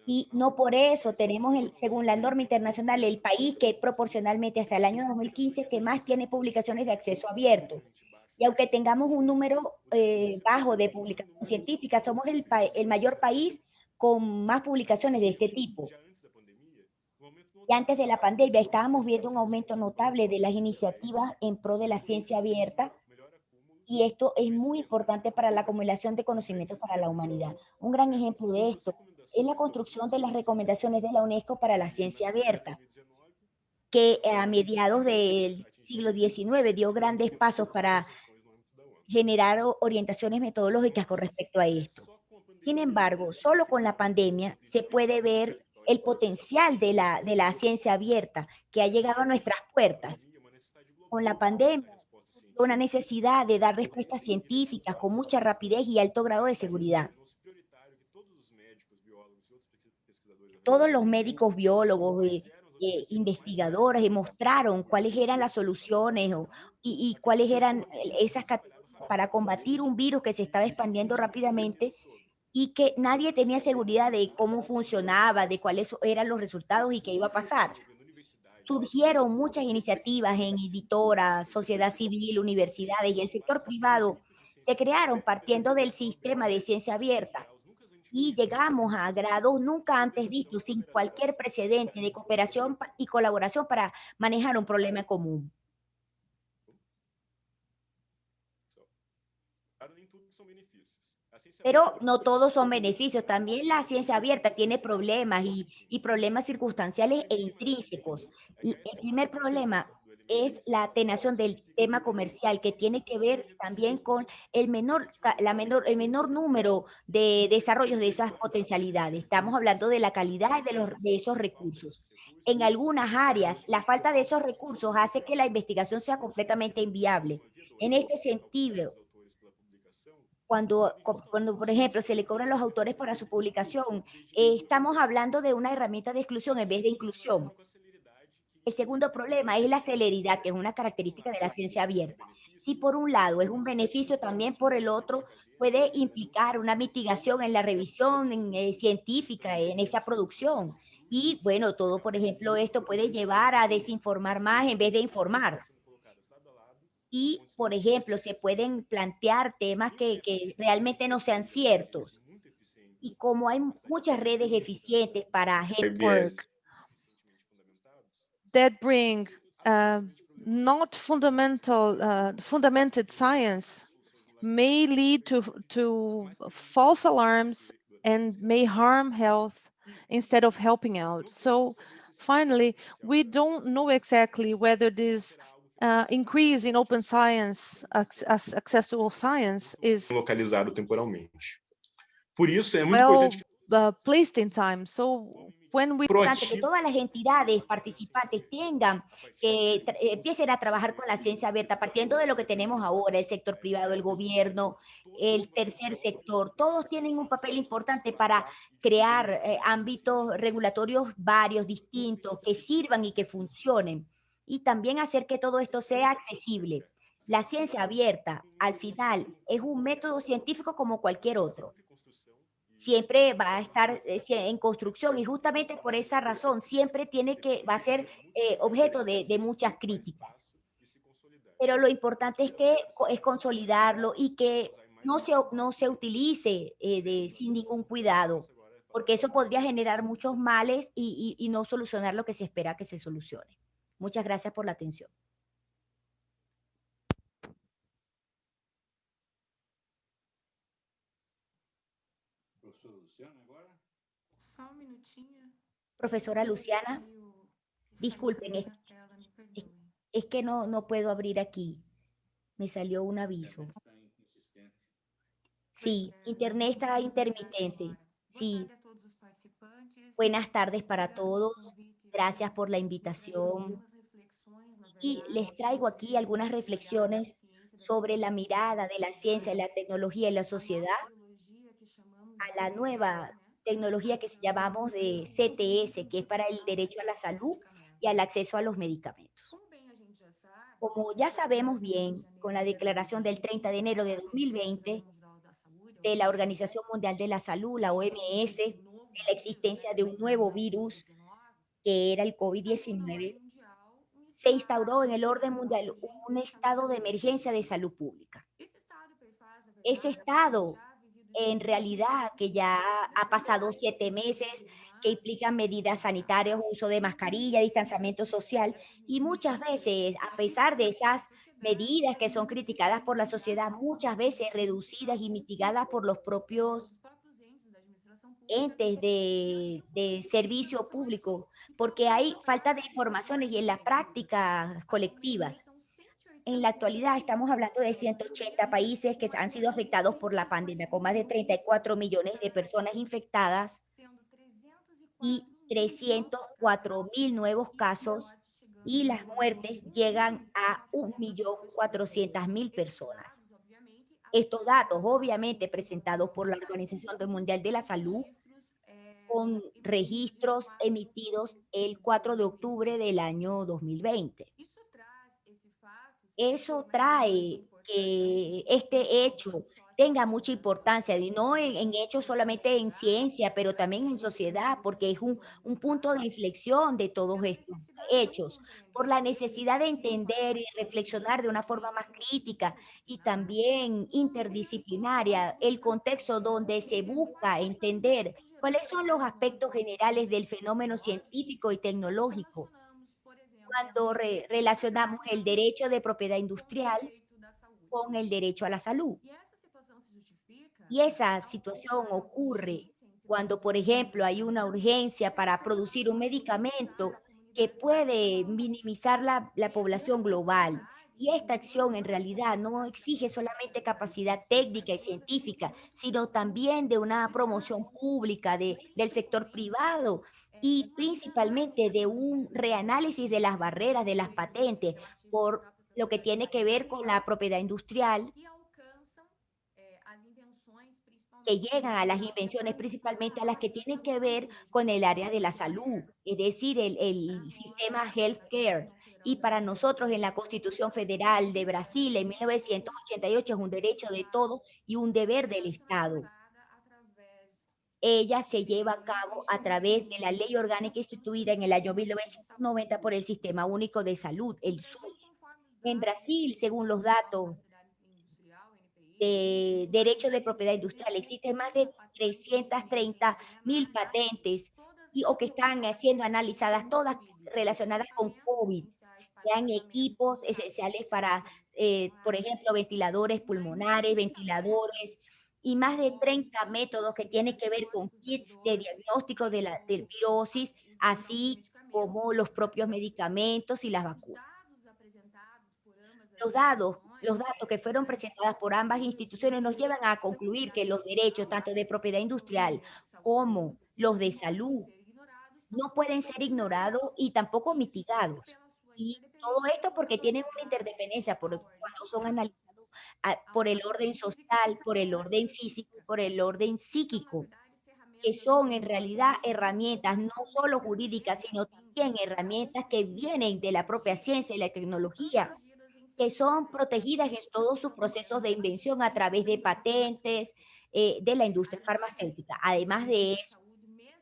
Y no por eso tenemos, según la norma internacional, el país que proporcionalmente hasta el año 2015 que más tiene publicaciones de acceso abierto. Y aunque tengamos un número bajo de publicaciones científicas, somos el mayor país con más publicaciones de este tipo. Y antes de la pandemia estábamos viendo un aumento notable de las iniciativas en pro de la ciencia abierta, y esto es muy importante para la acumulación de conocimientos para la humanidad. Un gran ejemplo de esto es la construcción de las recomendaciones de la UNESCO para la ciencia abierta, que a mediados del siglo XIX dio grandes pasos para generar orientaciones metodológicas con respecto a esto. Sin embargo, solo con la pandemia se puede ver el potencial de la ciencia abierta que ha llegado a nuestras puertas. Con la pandemia, una necesidad de dar respuestas científicas con mucha rapidez y alto grado de seguridad. Todos los médicos, biólogos, investigadores mostraron cuáles eran las soluciones y cuáles eran esas para combatir un virus que se estaba expandiendo rápidamente y que nadie tenía seguridad de cómo funcionaba, de cuáles eran los resultados y qué iba a pasar. Surgieron muchas iniciativas en editoras, sociedad civil, universidades y el sector privado. Se crearon partiendo del sistema de ciencia abierta y llegamos a grados nunca antes vistos, sin cualquier precedente de cooperación y colaboración para manejar un problema común. Pero no todos son beneficios. También la ciencia abierta tiene problemas y problemas circunstanciales e intrínsecos. El primer problema es la atenuación del tema comercial, que tiene que ver también con el menor número de desarrollos de esas potencialidades. Estamos hablando de la calidad de esos recursos. En algunas áreas, la falta de esos recursos hace que la investigación sea completamente inviable. En este sentido, cuando, por ejemplo, se le cobran a los autores para su publicación, estamos hablando de una herramienta de exclusión en vez de inclusión. El segundo problema es la celeridad, que es una característica de la ciencia abierta. Si por un lado es un beneficio, también por el otro puede implicar una mitigación en la revisión científica, en esa producción. Y bueno, todo, por ejemplo, esto puede llevar a desinformar más en vez de informar. Y, por ejemplo, se pueden plantear temas que realmente no sean ciertos. Y como hay muchas redes eficientes para Work that bring not fundamented science may lead to false alarms and may harm health instead of helping out. So finally, we don't know exactly whether this increase in open science, access to all science, is localizado temporalmente. Por isso é muito importante placed in time. So when we que todas las entidades participantes tengan que empiecen a trabajar con la ciencia abierta, partiendo de lo que tenemos ahora, el sector privado, el gobierno, el tercer sector, todos tienen un papel importante para crear ámbitos regulatorios varios, distintos, que sirvan y que funcionen, y también hacer que todo esto sea accesible. La ciencia abierta, al final, es un método científico como cualquier otro. Siempre va a estar en construcción y justamente por esa razón siempre va a ser objeto de muchas críticas. Pero lo importante es que es consolidarlo y que no se utilice sin ningún cuidado, porque eso podría generar muchos males y no solucionar lo que se espera que se solucione. Muchas gracias por la atención. Profesora Luciana, disculpen, es que no puedo abrir aquí. Me salió un aviso. Sí, internet está intermitente. Sí. Buenas tardes para todos. Gracias por la invitación. Y les traigo aquí algunas reflexiones sobre la mirada de la ciencia, la tecnología y la sociedad a la nueva tecnología que llamamos de CTS, que es para el derecho a la salud y al acceso a los medicamentos. Como ya sabemos bien, con la declaración del 30 de enero de 2020 de la Organización Mundial de la Salud, la OMS, de la existencia de un nuevo virus que era el COVID-19, se instauró en el orden mundial un estado de emergencia de salud pública. Ese estado, en realidad, que ya ha pasado 7 meses, que implican medidas sanitarias, uso de mascarilla, distanciamiento social, y muchas veces, a pesar de esas medidas que son criticadas por la sociedad, muchas veces reducidas y mitigadas por los propios entes de servicio público, porque hay falta de informaciones y en las prácticas colectivas. En la actualidad estamos hablando de 180 países que han sido afectados por la pandemia, con más de 34 millones de personas infectadas y 304.000 nuevos casos, y las muertes llegan a 1.400.000 personas. Estos datos, obviamente, presentados por la Organización Mundial de la Salud, con registros emitidos el 4 de octubre del año 2020. Eso trae que este hecho tenga mucha importancia, y no en hechos solamente en ciencia, pero también en sociedad, porque es un punto de inflexión de todos estos hechos, por la necesidad de entender y reflexionar de una forma más crítica y también interdisciplinaria el contexto donde se busca entender cuáles son los aspectos generales del fenómeno científico y tecnológico cuando relacionamos el derecho de propiedad industrial con el derecho a la salud. Y esa situación ocurre cuando, por ejemplo, hay una urgencia para producir un medicamento que puede minimizar la población global. Y esta acción en realidad no exige solamente capacidad técnica y científica, sino también de una promoción pública del sector privado y principalmente de un reanálisis de las barreras de las patentes por lo que tiene que ver con la propiedad industrial, que llegan a las invenciones, principalmente a las que tienen que ver con el área de la salud, es decir, el sistema healthcare. Y para nosotros en la Constitución Federal de Brasil en 1988 es un derecho de todos y un deber del Estado. Ella se lleva a cabo a través de la ley orgánica instituida en el año 1990 por el Sistema Único de Salud, el SUS. En Brasil, según los datos de derecho de propiedad industrial, existen más de 330.000 patentes o que están siendo analizadas, todas relacionadas con COVID. Sean equipos esenciales para, por ejemplo, ventiladores pulmonares, ventiladores, y más de 30 métodos que tienen que ver con kits de diagnóstico de la virosis, así como los propios medicamentos y las vacunas. Los datos que fueron presentados por ambas instituciones nos llevan a concluir que los derechos, tanto de propiedad industrial como los de salud, no pueden ser ignorados y tampoco mitigados. Y todo esto porque tienen una interdependencia cuando son analizados por el orden social, por el orden físico, por el orden psíquico, que son en realidad herramientas no solo jurídicas, sino también herramientas que vienen de la propia ciencia y la tecnología, que son protegidas en todos sus procesos de invención a través de patentes de la industria farmacéutica. Además de eso,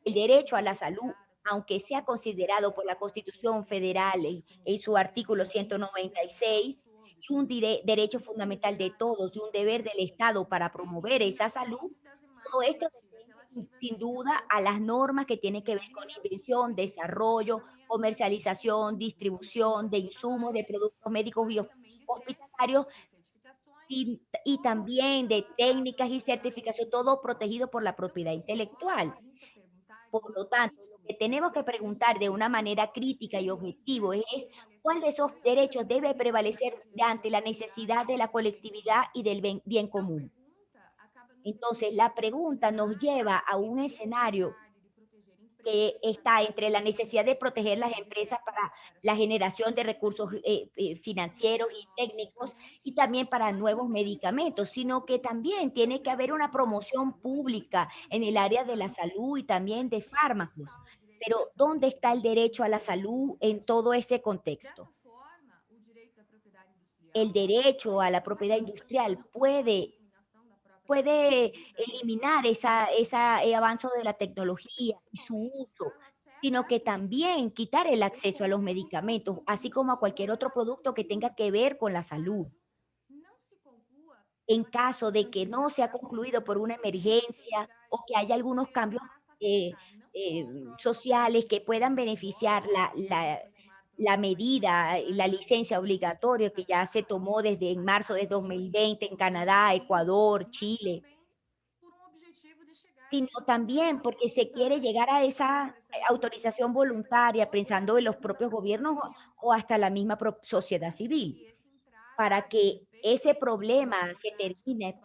el derecho a la salud, aunque sea considerado por la Constitución Federal en su artículo 196, y un derecho fundamental de todos y un deber del Estado para promover esa salud, todo esto sin duda a las normas que tienen que ver con invención, desarrollo, comercialización, distribución de insumos, de productos médicos y hospitalarios, y también de técnicas y certificación, todo protegido por la propiedad intelectual. Por lo tanto, lo que tenemos que preguntar de una manera crítica y objetiva es cuál de esos derechos debe prevalecer ante la necesidad de la colectividad y del bien común. Entonces, la pregunta nos lleva a un escenario que está entre la necesidad de proteger las empresas para la generación de recursos financieros y técnicos y también para nuevos medicamentos, sino que también tiene que haber una promoción pública en el área de la salud y también de fármacos. Pero, ¿dónde está el derecho a la salud en todo ese contexto? el derecho a la propiedad industrial puede eliminar ese avance de la tecnología y su uso, sino que también quitar el acceso a los medicamentos, así como a cualquier otro producto que tenga que ver con la salud. En caso de que no sea concluido por una emergencia o que haya algunos cambios eh, eh, sociales que puedan beneficiar la medida y la licencia obligatoria que ya se tomó desde en marzo de 2020 en Canadá, Ecuador, Chile, sino también porque se quiere llegar a esa autorización voluntaria pensando en los propios gobiernos o hasta la misma sociedad civil, para que ese problema se termine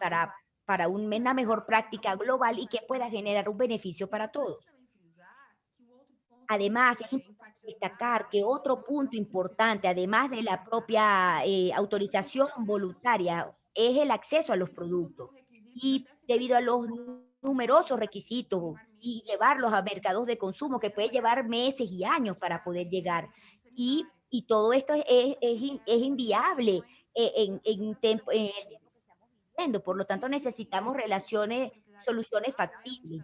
para una mejor práctica global y que pueda generar un beneficio para todos. Además, es importante destacar que otro punto importante, además de la propia autorización voluntaria, es el acceso a los productos. Y debido a los numerosos requisitos y llevarlos a mercados de consumo que puede llevar meses y años para poder llegar. Y todo esto es inviable en el tiempo que estamos viviendo. Por lo tanto, necesitamos soluciones factibles.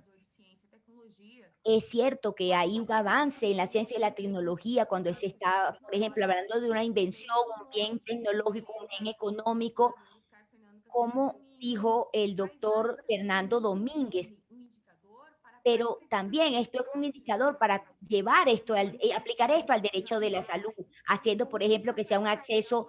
Es cierto que hay un avance en la ciencia y la tecnología cuando se está, por ejemplo, hablando de una invención, un bien tecnológico, un bien económico, como dijo el doctor Fernando Domínguez. Pero también esto es un indicador para llevar esto, aplicar esto al derecho de la salud, haciendo, por ejemplo, que sea un acceso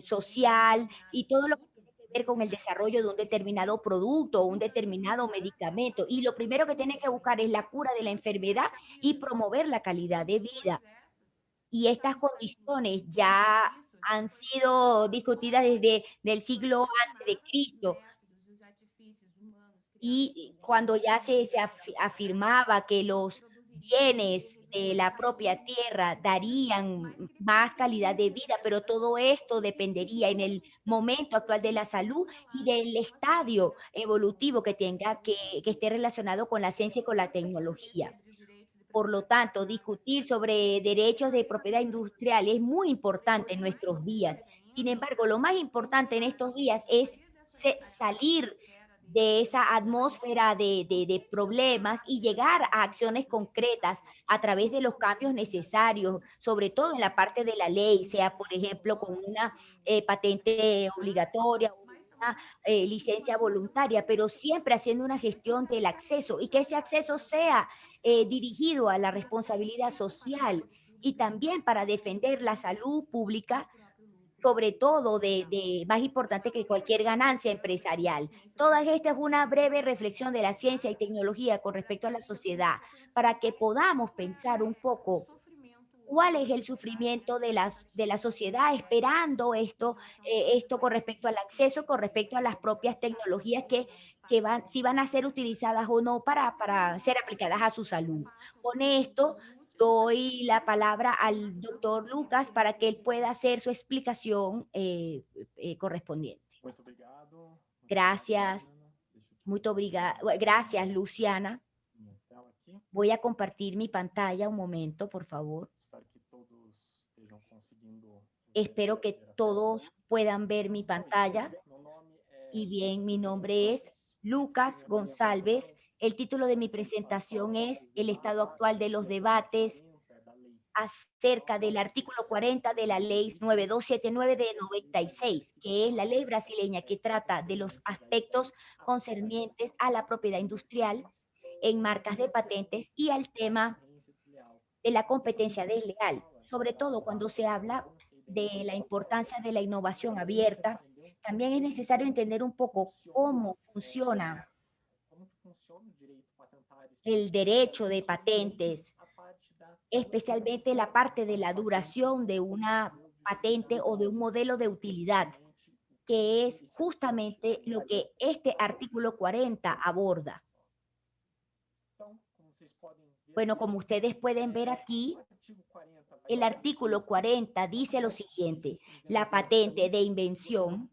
social y todo lo que tiene que ver con el desarrollo de un determinado producto o un determinado medicamento. Y lo primero que tiene que buscar es la cura de la enfermedad y promover la calidad de vida. Y estas condiciones ya han sido discutidas desde el siglo antes de Cristo. Y cuando ya se afirmaba que los bienes de la propia tierra darían más calidad de vida, pero todo esto dependería en el momento actual de la salud y del estadio evolutivo que tenga que esté relacionado con la ciencia y con la tecnología. Por lo tanto, discutir sobre derechos de propiedad industrial es muy importante en nuestros días. Sin embargo, lo más importante en estos días es salir de esa atmósfera de problemas y llegar a acciones concretas a través de los cambios necesarios, sobre todo en la parte de la ley, sea por ejemplo con una patente obligatoria, una licencia voluntaria, pero siempre haciendo una gestión del acceso y que ese acceso sea dirigido a la responsabilidad social y también para defender la salud pública, sobre todo más importante que cualquier ganancia empresarial. Toda esta es una breve reflexión de la ciencia y tecnología con respecto a la sociedad, para que podamos pensar un poco cuál es el sufrimiento de la sociedad esperando esto con respecto al acceso, con respecto a las propias tecnologías si van a ser utilizadas o no para ser aplicadas a su salud. Con esto doy la palabra al doctor Lucas para que él pueda hacer su explicación correspondiente. Muito obrigado. Gracias. Gracias, Luciana. Minha tela aqui. Voy a compartir mi pantalla un momento, por favor. Espero que todos estejam conseguindo. Espero que todos puedan ver mi pantalla. Meu nome Y bien, mi nombre es Lucas González. El título de mi presentación es El estado actual de los debates acerca del artículo 40 de la ley 9279 de 96, que es la ley brasileña que trata de los aspectos concernientes a la propiedad industrial en marcas de patentes y al tema de la competencia desleal, sobre todo cuando se habla de la importancia de la innovación abierta. También es necesario entender un poco cómo funciona el derecho de patentes, especialmente la parte de la duración de una patente o de un modelo de utilidad, que es justamente lo que este artículo 40 aborda. Bueno, como ustedes pueden ver aquí, el artículo 40 dice lo siguiente: la patente de invención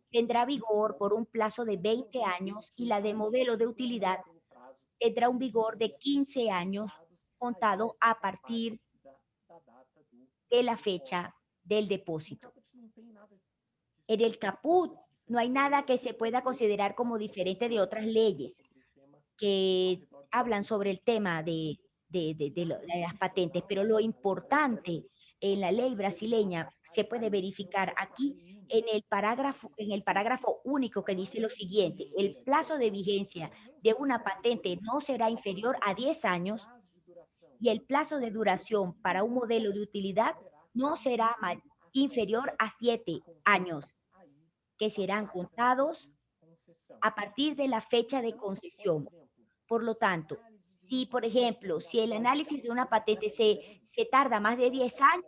tendrá vigor por un plazo de 20 años y la de modelo de utilidad tendrá un vigor de 15 años contado a partir de la fecha del depósito. En el caput no hay nada que se pueda considerar como diferente de otras leyes que hablan sobre el tema de las patentes, pero lo importante en la ley brasileña se puede verificar aquí en el parágrafo único que dice lo siguiente: el plazo de vigencia de una patente no será inferior a 10 años y el plazo de duración para un modelo de utilidad no será inferior a 7 años, que serán contados a partir de la fecha de concesión. Por lo tanto, si, por ejemplo, si el análisis de una patente se tarda más de 10 años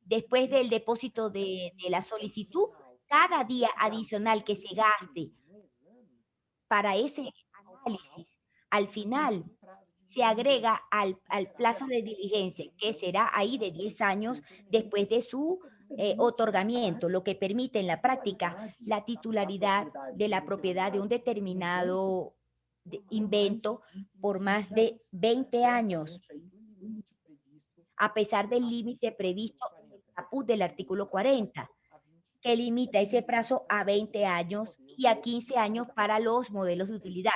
después del depósito de la solicitud, cada día adicional que se gaste para ese análisis, al final se agrega al plazo de diligencia, que será ahí de 10 años después de su otorgamiento, lo que permite en la práctica la titularidad de la propiedad de un determinado invento por más de 20 años, a pesar del límite previsto en el caput del artículo 40, que limita ese plazo a 20 años y a 15 años para los modelos de utilidad.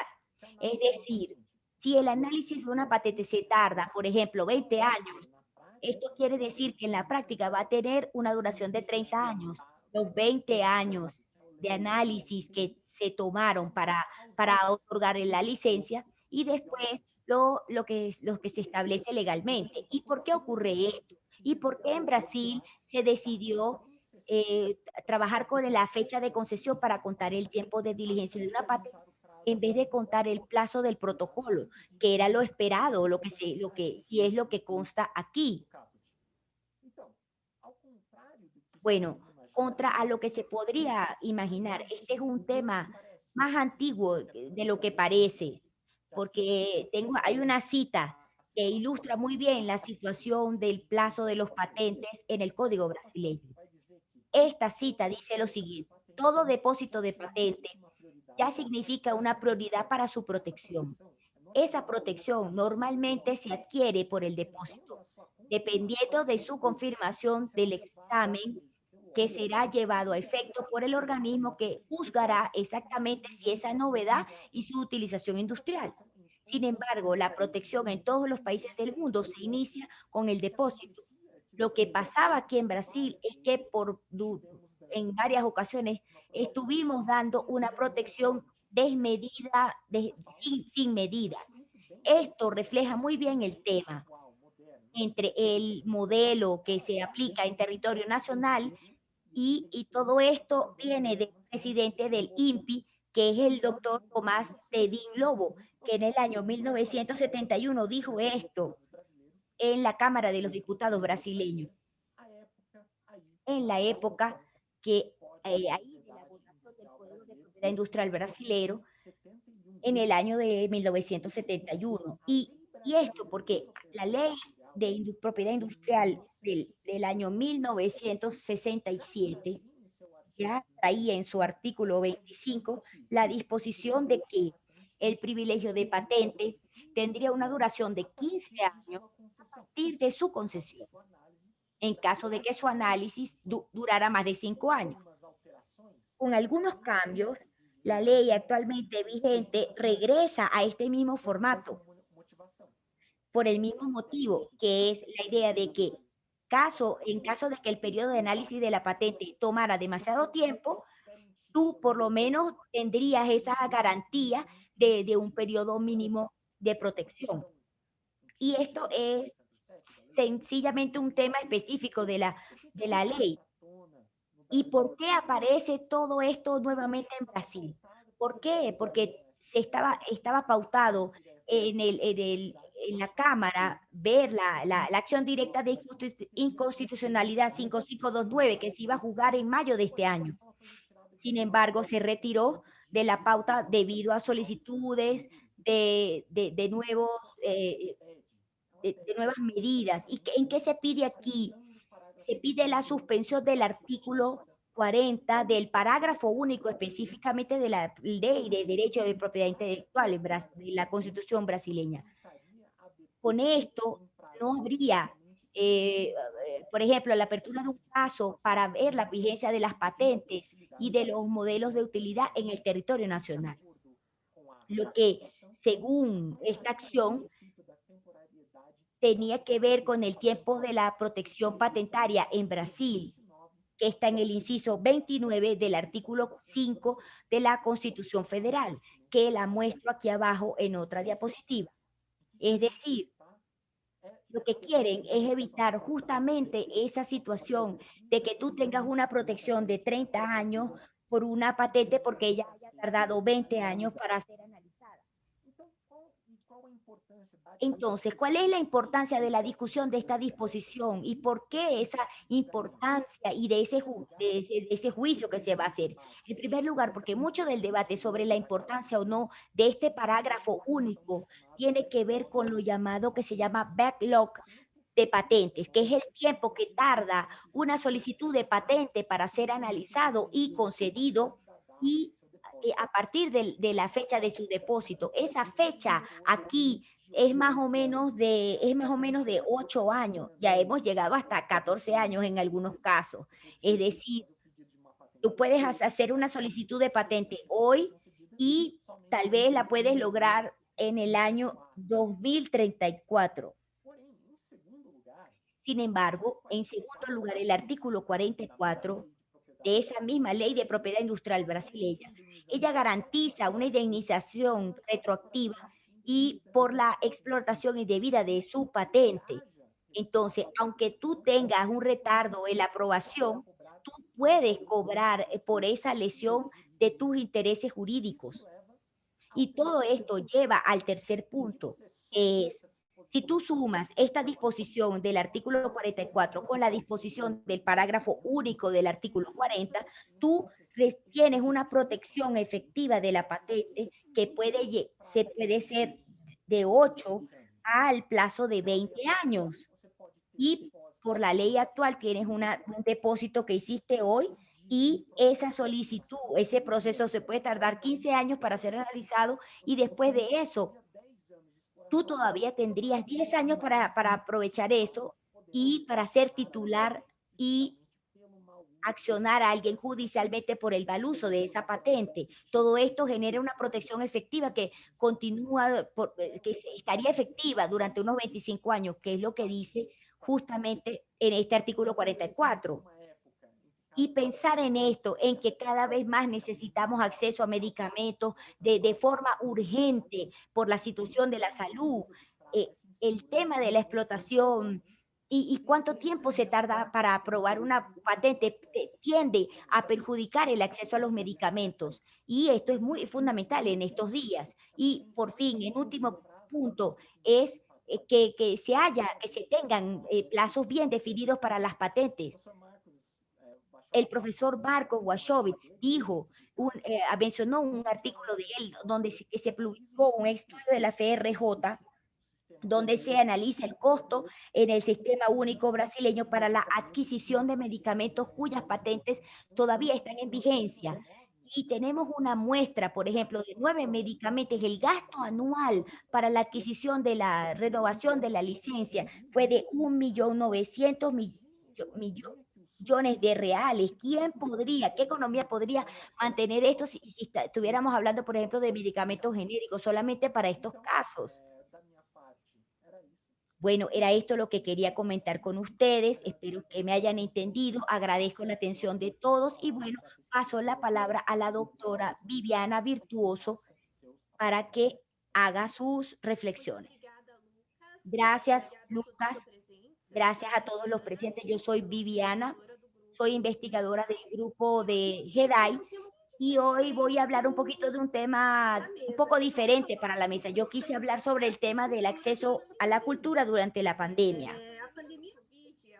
Es decir, si el análisis de una patente se tarda, por ejemplo, 20 años, esto quiere decir que en la práctica va a tener una duración de 30 años. Los 20 años de análisis que se tomaron para otorgar la licencia y después lo que se establece legalmente. ¿Y por qué ocurre esto? ¿Y por qué en Brasil se decidió trabajar con la fecha de concesión para contar el tiempo de diligencia de una patente en vez de contar el plazo del protocolo, que era lo esperado, y es lo que consta aquí? Bueno, contra a lo que se podría imaginar, este es un tema más antiguo de lo que parece, porque hay una cita que ilustra muy bien la situación del plazo de los patentes en el Código brasileño. Esta cita dice lo siguiente: todo depósito de patente ya significa una prioridad para su protección. Esa protección normalmente se adquiere por el depósito, dependiendo de su confirmación del examen que será llevado a efecto por el organismo que juzgará exactamente si esa novedad y su utilización industrial. Sin embargo, la protección en todos los países del mundo se inicia con el depósito. Lo que pasaba aquí en Brasil es que en varias ocasiones estuvimos dando una protección desmedida, sin medida. Esto refleja muy bien el tema entre el modelo que se aplica en territorio nacional y todo esto viene del presidente del INPI, que es el doctor Tomás Tedín Lobo, que en el año 1971 dijo esto en la Cámara de los Diputados brasileños, en la época que ahí de la votación del Código de Propiedad Industrial brasileño en el año de 1971. Y esto porque la ley de propiedad industrial del año 1967 ya traía en su artículo 25 la disposición de que el privilegio de patente tendría una duración de 15 años a partir de su concesión, en caso de que su análisis durara más de 5 años. Con algunos cambios, la ley actualmente vigente regresa a este mismo formato, por el mismo motivo, que es la idea de que en caso de que el periodo de análisis de la patente tomara demasiado tiempo, tú por lo menos tendrías esa garantía de un periodo mínimo de protección. Y esto es sencillamente un tema específico de la ley. ¿Y por qué aparece todo esto nuevamente en Brasil? ¿Por qué? Porque estaba pautado en la Cámara ver la acción directa de inconstitucionalidad 5529 que se iba a juzgar en mayo de este año. Sin embargo, se retiró de la pauta debido a solicitudes de nuevas medidas. ¿Y en qué se pide aquí? Se pide la suspensión del artículo 40 del parágrafo único específicamente de la Ley de Derecho de Propiedad Intelectual de la Constitución brasileña. Con esto no habría Por ejemplo, la apertura de un caso para ver la vigencia de las patentes y de los modelos de utilidad en el territorio nacional. Lo que, según esta acción, tenía que ver con el tiempo de la protección patentaria en Brasil, que está en el inciso 29 del artículo 5 de la Constitución Federal, que la muestro aquí abajo en otra diapositiva. Es decir, lo que quieren es evitar justamente esa situación de que tú tengas una protección de 30 años por una patente porque ella haya tardado 20 años para ser analizada. Entonces, ¿cuál es la importancia de la discusión de esta disposición y por qué esa importancia y de ese juicio que se va a hacer? En primer lugar, porque mucho del debate sobre la importancia o no de este parágrafo único tiene que ver con lo llamado que se llama backlog de patentes, que es el tiempo que tarda una solicitud de patente para ser analizado y concedido y a partir de la fecha de su depósito. Esa fecha aquí es más o menos de 8 años. Ya hemos llegado hasta 14 años en algunos casos. Es decir, tú puedes hacer una solicitud de patente hoy y tal vez la puedes lograr en el año 2034. Sin embargo, en segundo lugar, el artículo 44 de esa misma ley de propiedad industrial brasileña, ella garantiza una indemnización retroactiva y por la explotación indebida de su patente. Entonces, aunque tú tengas un retardo en la aprobación, tú puedes cobrar por esa lesión de tus intereses jurídicos. Y todo esto lleva al tercer punto, que es, si tú sumas esta disposición del artículo 44 con la disposición del parágrafo único del artículo 40, tú tienes una protección efectiva de la patente que puede ser de 8 al plazo de 20 años. Y por la ley actual tienes un depósito que hiciste hoy y esa solicitud, ese proceso se puede tardar 15 años para ser analizado y después de eso tú todavía tendrías 10 años para aprovechar eso y para ser titular y accionar a alguien judicialmente por el mal uso de esa patente. Todo esto genera una protección efectiva que continúa, que estaría efectiva durante unos 25 años, que es lo que dice justamente en este artículo 44. Y pensar en esto, en que cada vez más necesitamos acceso a medicamentos de forma urgente por la situación de la salud, el tema de la explotación y cuánto tiempo se tarda para aprobar una patente tiende a perjudicar el acceso a los medicamentos. Y esto es muy fundamental en estos días. Y por fin, en último punto, es que se tengan plazos bien definidos para las patentes. El profesor Marcos Wachowicz mencionó un artículo de él donde se publicó un estudio de la FRJ donde se analiza el costo en el sistema único brasileño para la adquisición de medicamentos cuyas patentes todavía están en vigencia. Y tenemos una muestra, por ejemplo, de 9 medicamentos. El gasto anual para la adquisición de la renovación de la licencia fue de 1.900.000.000 de reales. ¿Qué economía podría mantener esto si estuviéramos hablando, por ejemplo, de medicamentos genéricos solamente para estos casos? Bueno, era esto lo que quería comentar con ustedes. Espero que me hayan entendido. Agradezco la atención de todos y bueno, paso la palabra a la doctora Viviana Virtuoso para que haga sus reflexiones. Gracias, Lucas. Gracias a todos los presentes. Yo soy Viviana, soy investigadora del grupo de GEDAI y hoy voy a hablar un poquito de un tema un poco diferente para la mesa. Yo quise hablar sobre el tema del acceso a la cultura durante la pandemia.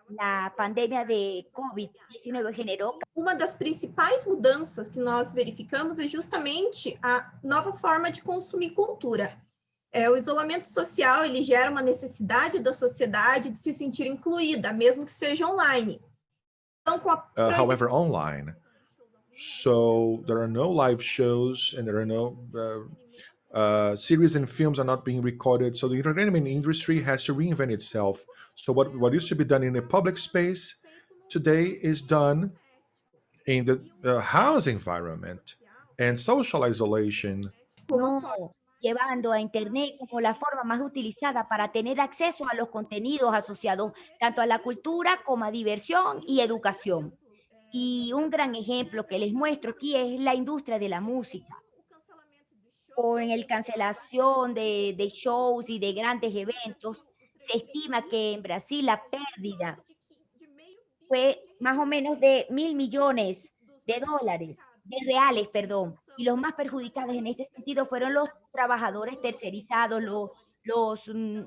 La pandemia de COVID-19 generou... Uma das principais mudanças que nós verificamos é justamente a nova forma de consumir cultura. O isolamento social, ele gera uma necessidade da sociedade de se sentir incluída, mesmo que seja online. Então, however, online. So there are no live shows and there are no series and films are not being recorded. So the entertainment industry has to reinvent itself. So what used to be done in a public space today is done in the house environment and social isolation. No, llevando a Internet como la forma más utilizada para tener acceso a los contenidos asociados tanto a la cultura como a diversión y educación. Y un gran ejemplo que les muestro aquí es la industria de la música. Con el cancelación de shows y de grandes eventos, se estima que en Brasil la pérdida fue más o menos de $1.000 millones de reales, perdón. Y los más perjudicados en este sentido fueron los trabajadores tercerizados, los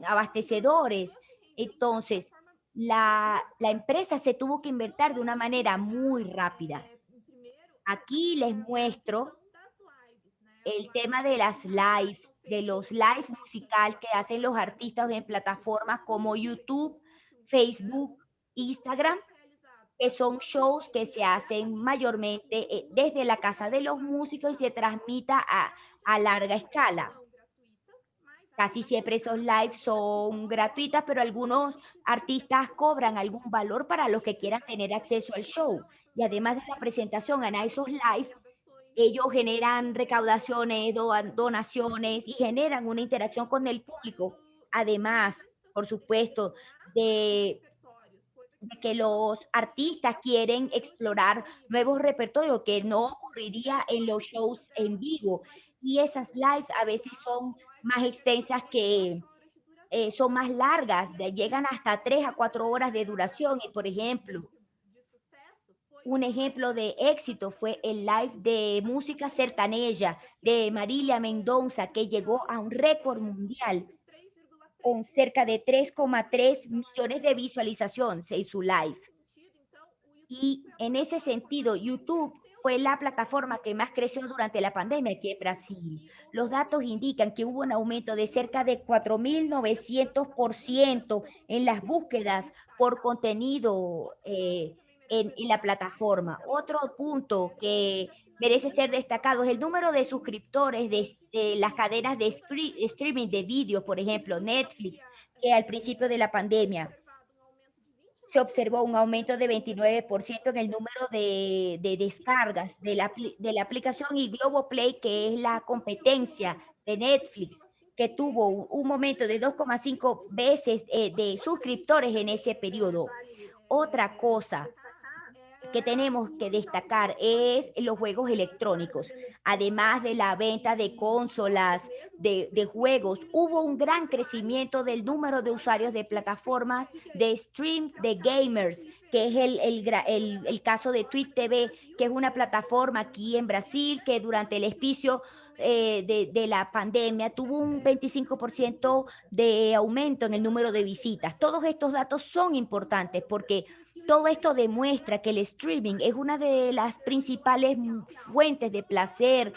abastecedores. Entonces, la empresa se tuvo que invertir de una manera muy rápida. Aquí les muestro el tema de las live, de los live musical que hacen los artistas en plataformas como YouTube, Facebook, Instagram, que son shows que se hacen mayormente desde la casa de los músicos y se transmita a larga escala. Casi siempre esos lives son gratuitas, pero algunos artistas cobran algún valor para los que quieran tener acceso al show. Y además de la presentación en esos live, ellos generan recaudaciones, donaciones y generan una interacción con el público. Además, por supuesto, de que los artistas quieren explorar nuevos repertorios que no ocurriría en los shows en vivo. Y esas lives a veces son más extensas que son más largas, llegan hasta 3 a 4 horas de duración. Y por ejemplo, un ejemplo de éxito fue el live de música sertaneja de Marília Mendonça, que llegó a un récord mundial con cerca de 3,3 millones de visualizaciones en su live. Y en ese sentido, YouTube fue la plataforma que más creció durante la pandemia aquí en Brasil. Los datos indican que hubo un aumento de cerca de 4.900% en las búsquedas por contenido en la plataforma. Otro punto que merece ser destacado es el número de suscriptores de las cadenas de streaming de vídeos, por ejemplo, Netflix, que al principio de la pandemia se observó un aumento de 29% en el número de descargas de la aplicación, y Globoplay, que es la competencia de Netflix, que tuvo un momento de 2,5 veces de suscriptores en ese periodo. Otra cosa que tenemos que destacar es los juegos electrónicos. Además de la venta de consolas, de juegos, hubo un gran crecimiento del número de usuarios de plataformas de stream de gamers, que es el caso de Twitch TV, que es una plataforma aquí en Brasil que durante el auspicio de la pandemia tuvo un 25% de aumento en el número de visitas. Todos estos datos son importantes porque todo esto demuestra que el streaming es una de las principales fuentes de placer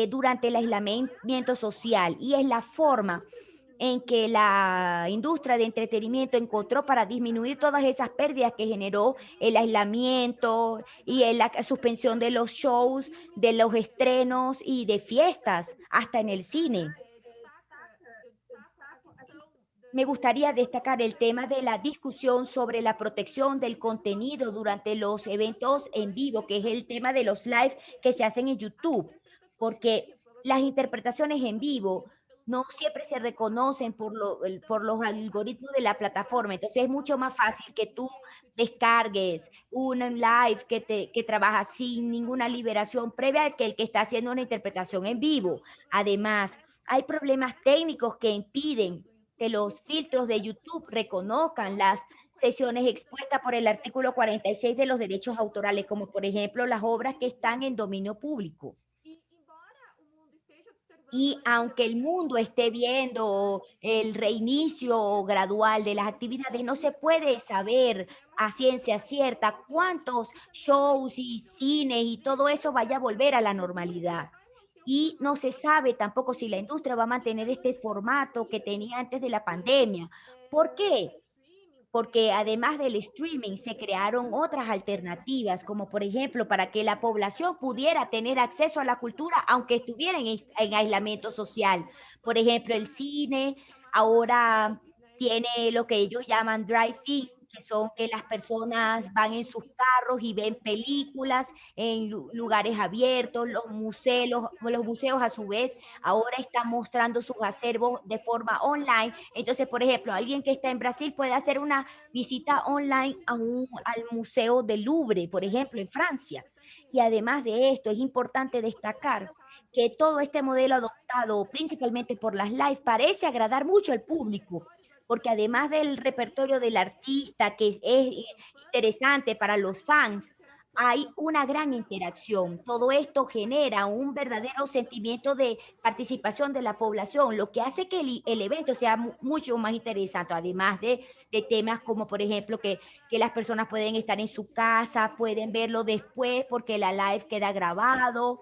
durante el aislamiento social, y es la forma en que la industria de entretenimiento encontró para disminuir todas esas pérdidas que generó el aislamiento y la suspensión de los shows, de los estrenos y de fiestas, hasta en el cine. Me gustaría destacar el tema de la discusión sobre la protección del contenido durante los eventos en vivo, que es el tema de los live que se hacen en YouTube, porque las interpretaciones en vivo no siempre se reconocen por los algoritmos de la plataforma. Entonces es mucho más fácil que tú descargues un live que trabaja sin ninguna liberación previa que el que está haciendo una interpretación en vivo. Además, hay problemas técnicos que impiden que los filtros de YouTube reconozcan las sesiones expuestas por el artículo 46 de los derechos autorales, como por ejemplo las obras que están en dominio público. Y aunque el mundo esté viendo el reinicio gradual de las actividades, no se puede saber a ciencia cierta cuántos shows y cines y todo eso vaya a volver a la normalidad. Y no se sabe tampoco si la industria va a mantener este formato que tenía antes de la pandemia. ¿Por qué? porque además del streaming se crearon otras alternativas, como por ejemplo para que la población pudiera tener acceso a la cultura aunque estuviera en aislamiento social. Por ejemplo, el cine ahora tiene lo que ellos llaman drive-in, que son que las personas van en sus carros y ven películas en lugares abiertos. Los museos a su vez ahora están mostrando sus acervos de forma online. Entonces, por ejemplo, alguien que está en Brasil puede hacer una visita online al Museo del Louvre, por ejemplo, en Francia. Y además de esto, es importante destacar que todo este modelo adoptado principalmente por las live parece agradar mucho al público, porque además del repertorio del artista, que es interesante para los fans, hay una gran interacción. Todo esto genera un verdadero sentimiento de participación de la población, lo que hace que el evento sea mucho más interesante, además de temas como, por ejemplo, que las personas pueden estar en su casa, pueden verlo después porque la live queda grabado.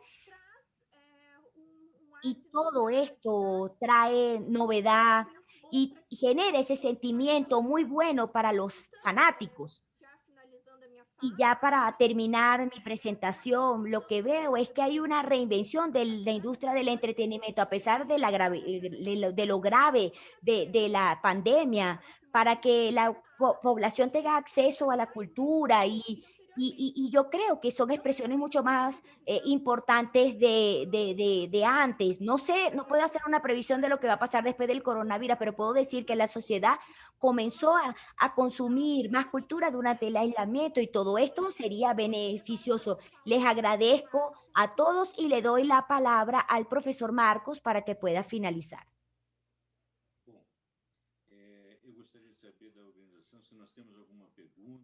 Y todo esto trae novedad y genera ese sentimiento muy bueno para los fanáticos. Y ya para terminar mi presentación, lo que veo es que hay una reinvención de la industria del entretenimiento, a pesar de lo grave de la pandemia, para que la población tenga acceso a la cultura y yo creo que son expresiones mucho más importantes de antes. No sé, no puedo hacer una previsión de lo que va a pasar después del coronavirus, pero puedo decir que la sociedad comenzó a consumir más cultura durante el aislamiento y todo esto sería beneficioso. Les agradezco a todos y le doy la palabra al profesor Marcos para que pueda finalizar.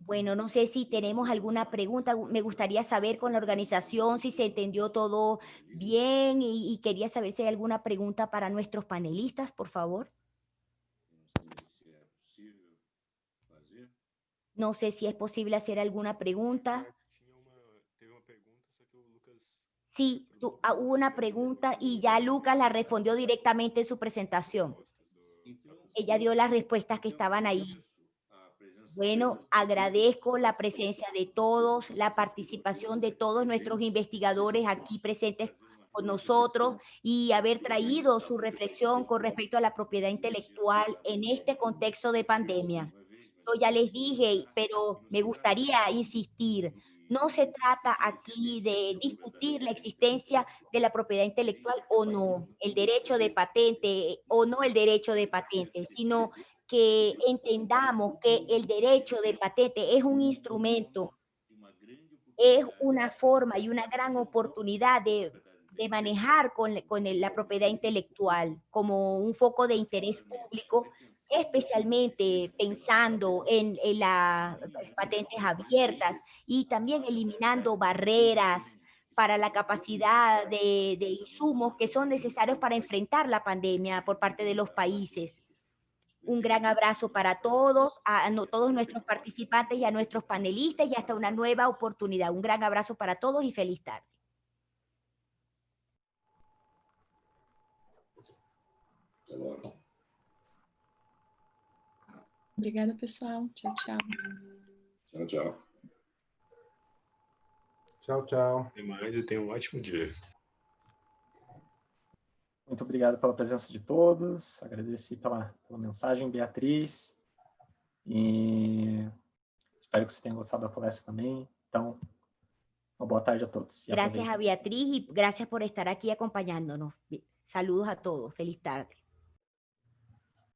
Bueno, no sé si tenemos alguna pregunta. Me gustaría saber con la organización si se entendió todo bien y quería saber si hay alguna pregunta para nuestros panelistas, por favor. No sé si es posible hacer alguna pregunta. Sí, hubo una pregunta y ya Lucas la respondió directamente en su presentación. Ella dio las respuestas que estaban ahí. Bueno, agradezco la presencia de todos, la participación de todos nuestros investigadores aquí presentes con nosotros y haber traído su reflexión con respecto a la propiedad intelectual en este contexto de pandemia. Yo ya les dije, pero me gustaría insistir, no se trata aquí de discutir la existencia de la propiedad intelectual o no, el derecho de patente o no el derecho de patente, sino que entendamos que el derecho de patente es un instrumento, es una forma y una gran oportunidad de manejar con la propiedad intelectual como un foco de interés público, especialmente pensando en las patentes abiertas y también eliminando barreras para la capacidad de insumos que son necesarios para enfrentar la pandemia por parte de los países. Un gran abrazo para todos, todos nuestros participantes y a nuestros panelistas y hasta una nueva oportunidad. Un gran abrazo para todos y feliz tarde. Obrigada, pessoal. Tchau, tchau. Tchau, tchau. Tchau, tchau. Até mais e tenha um ótimo dia. Muito obrigado pela presença de todos, agradeci pela mensagem, Beatriz, e espero que vocês tenham gostado da palestra também. Então, uma boa tarde a todos. Gracias a Beatriz y gracias por estar aquí acompañándonos. Saludos a todos. Feliz tarde.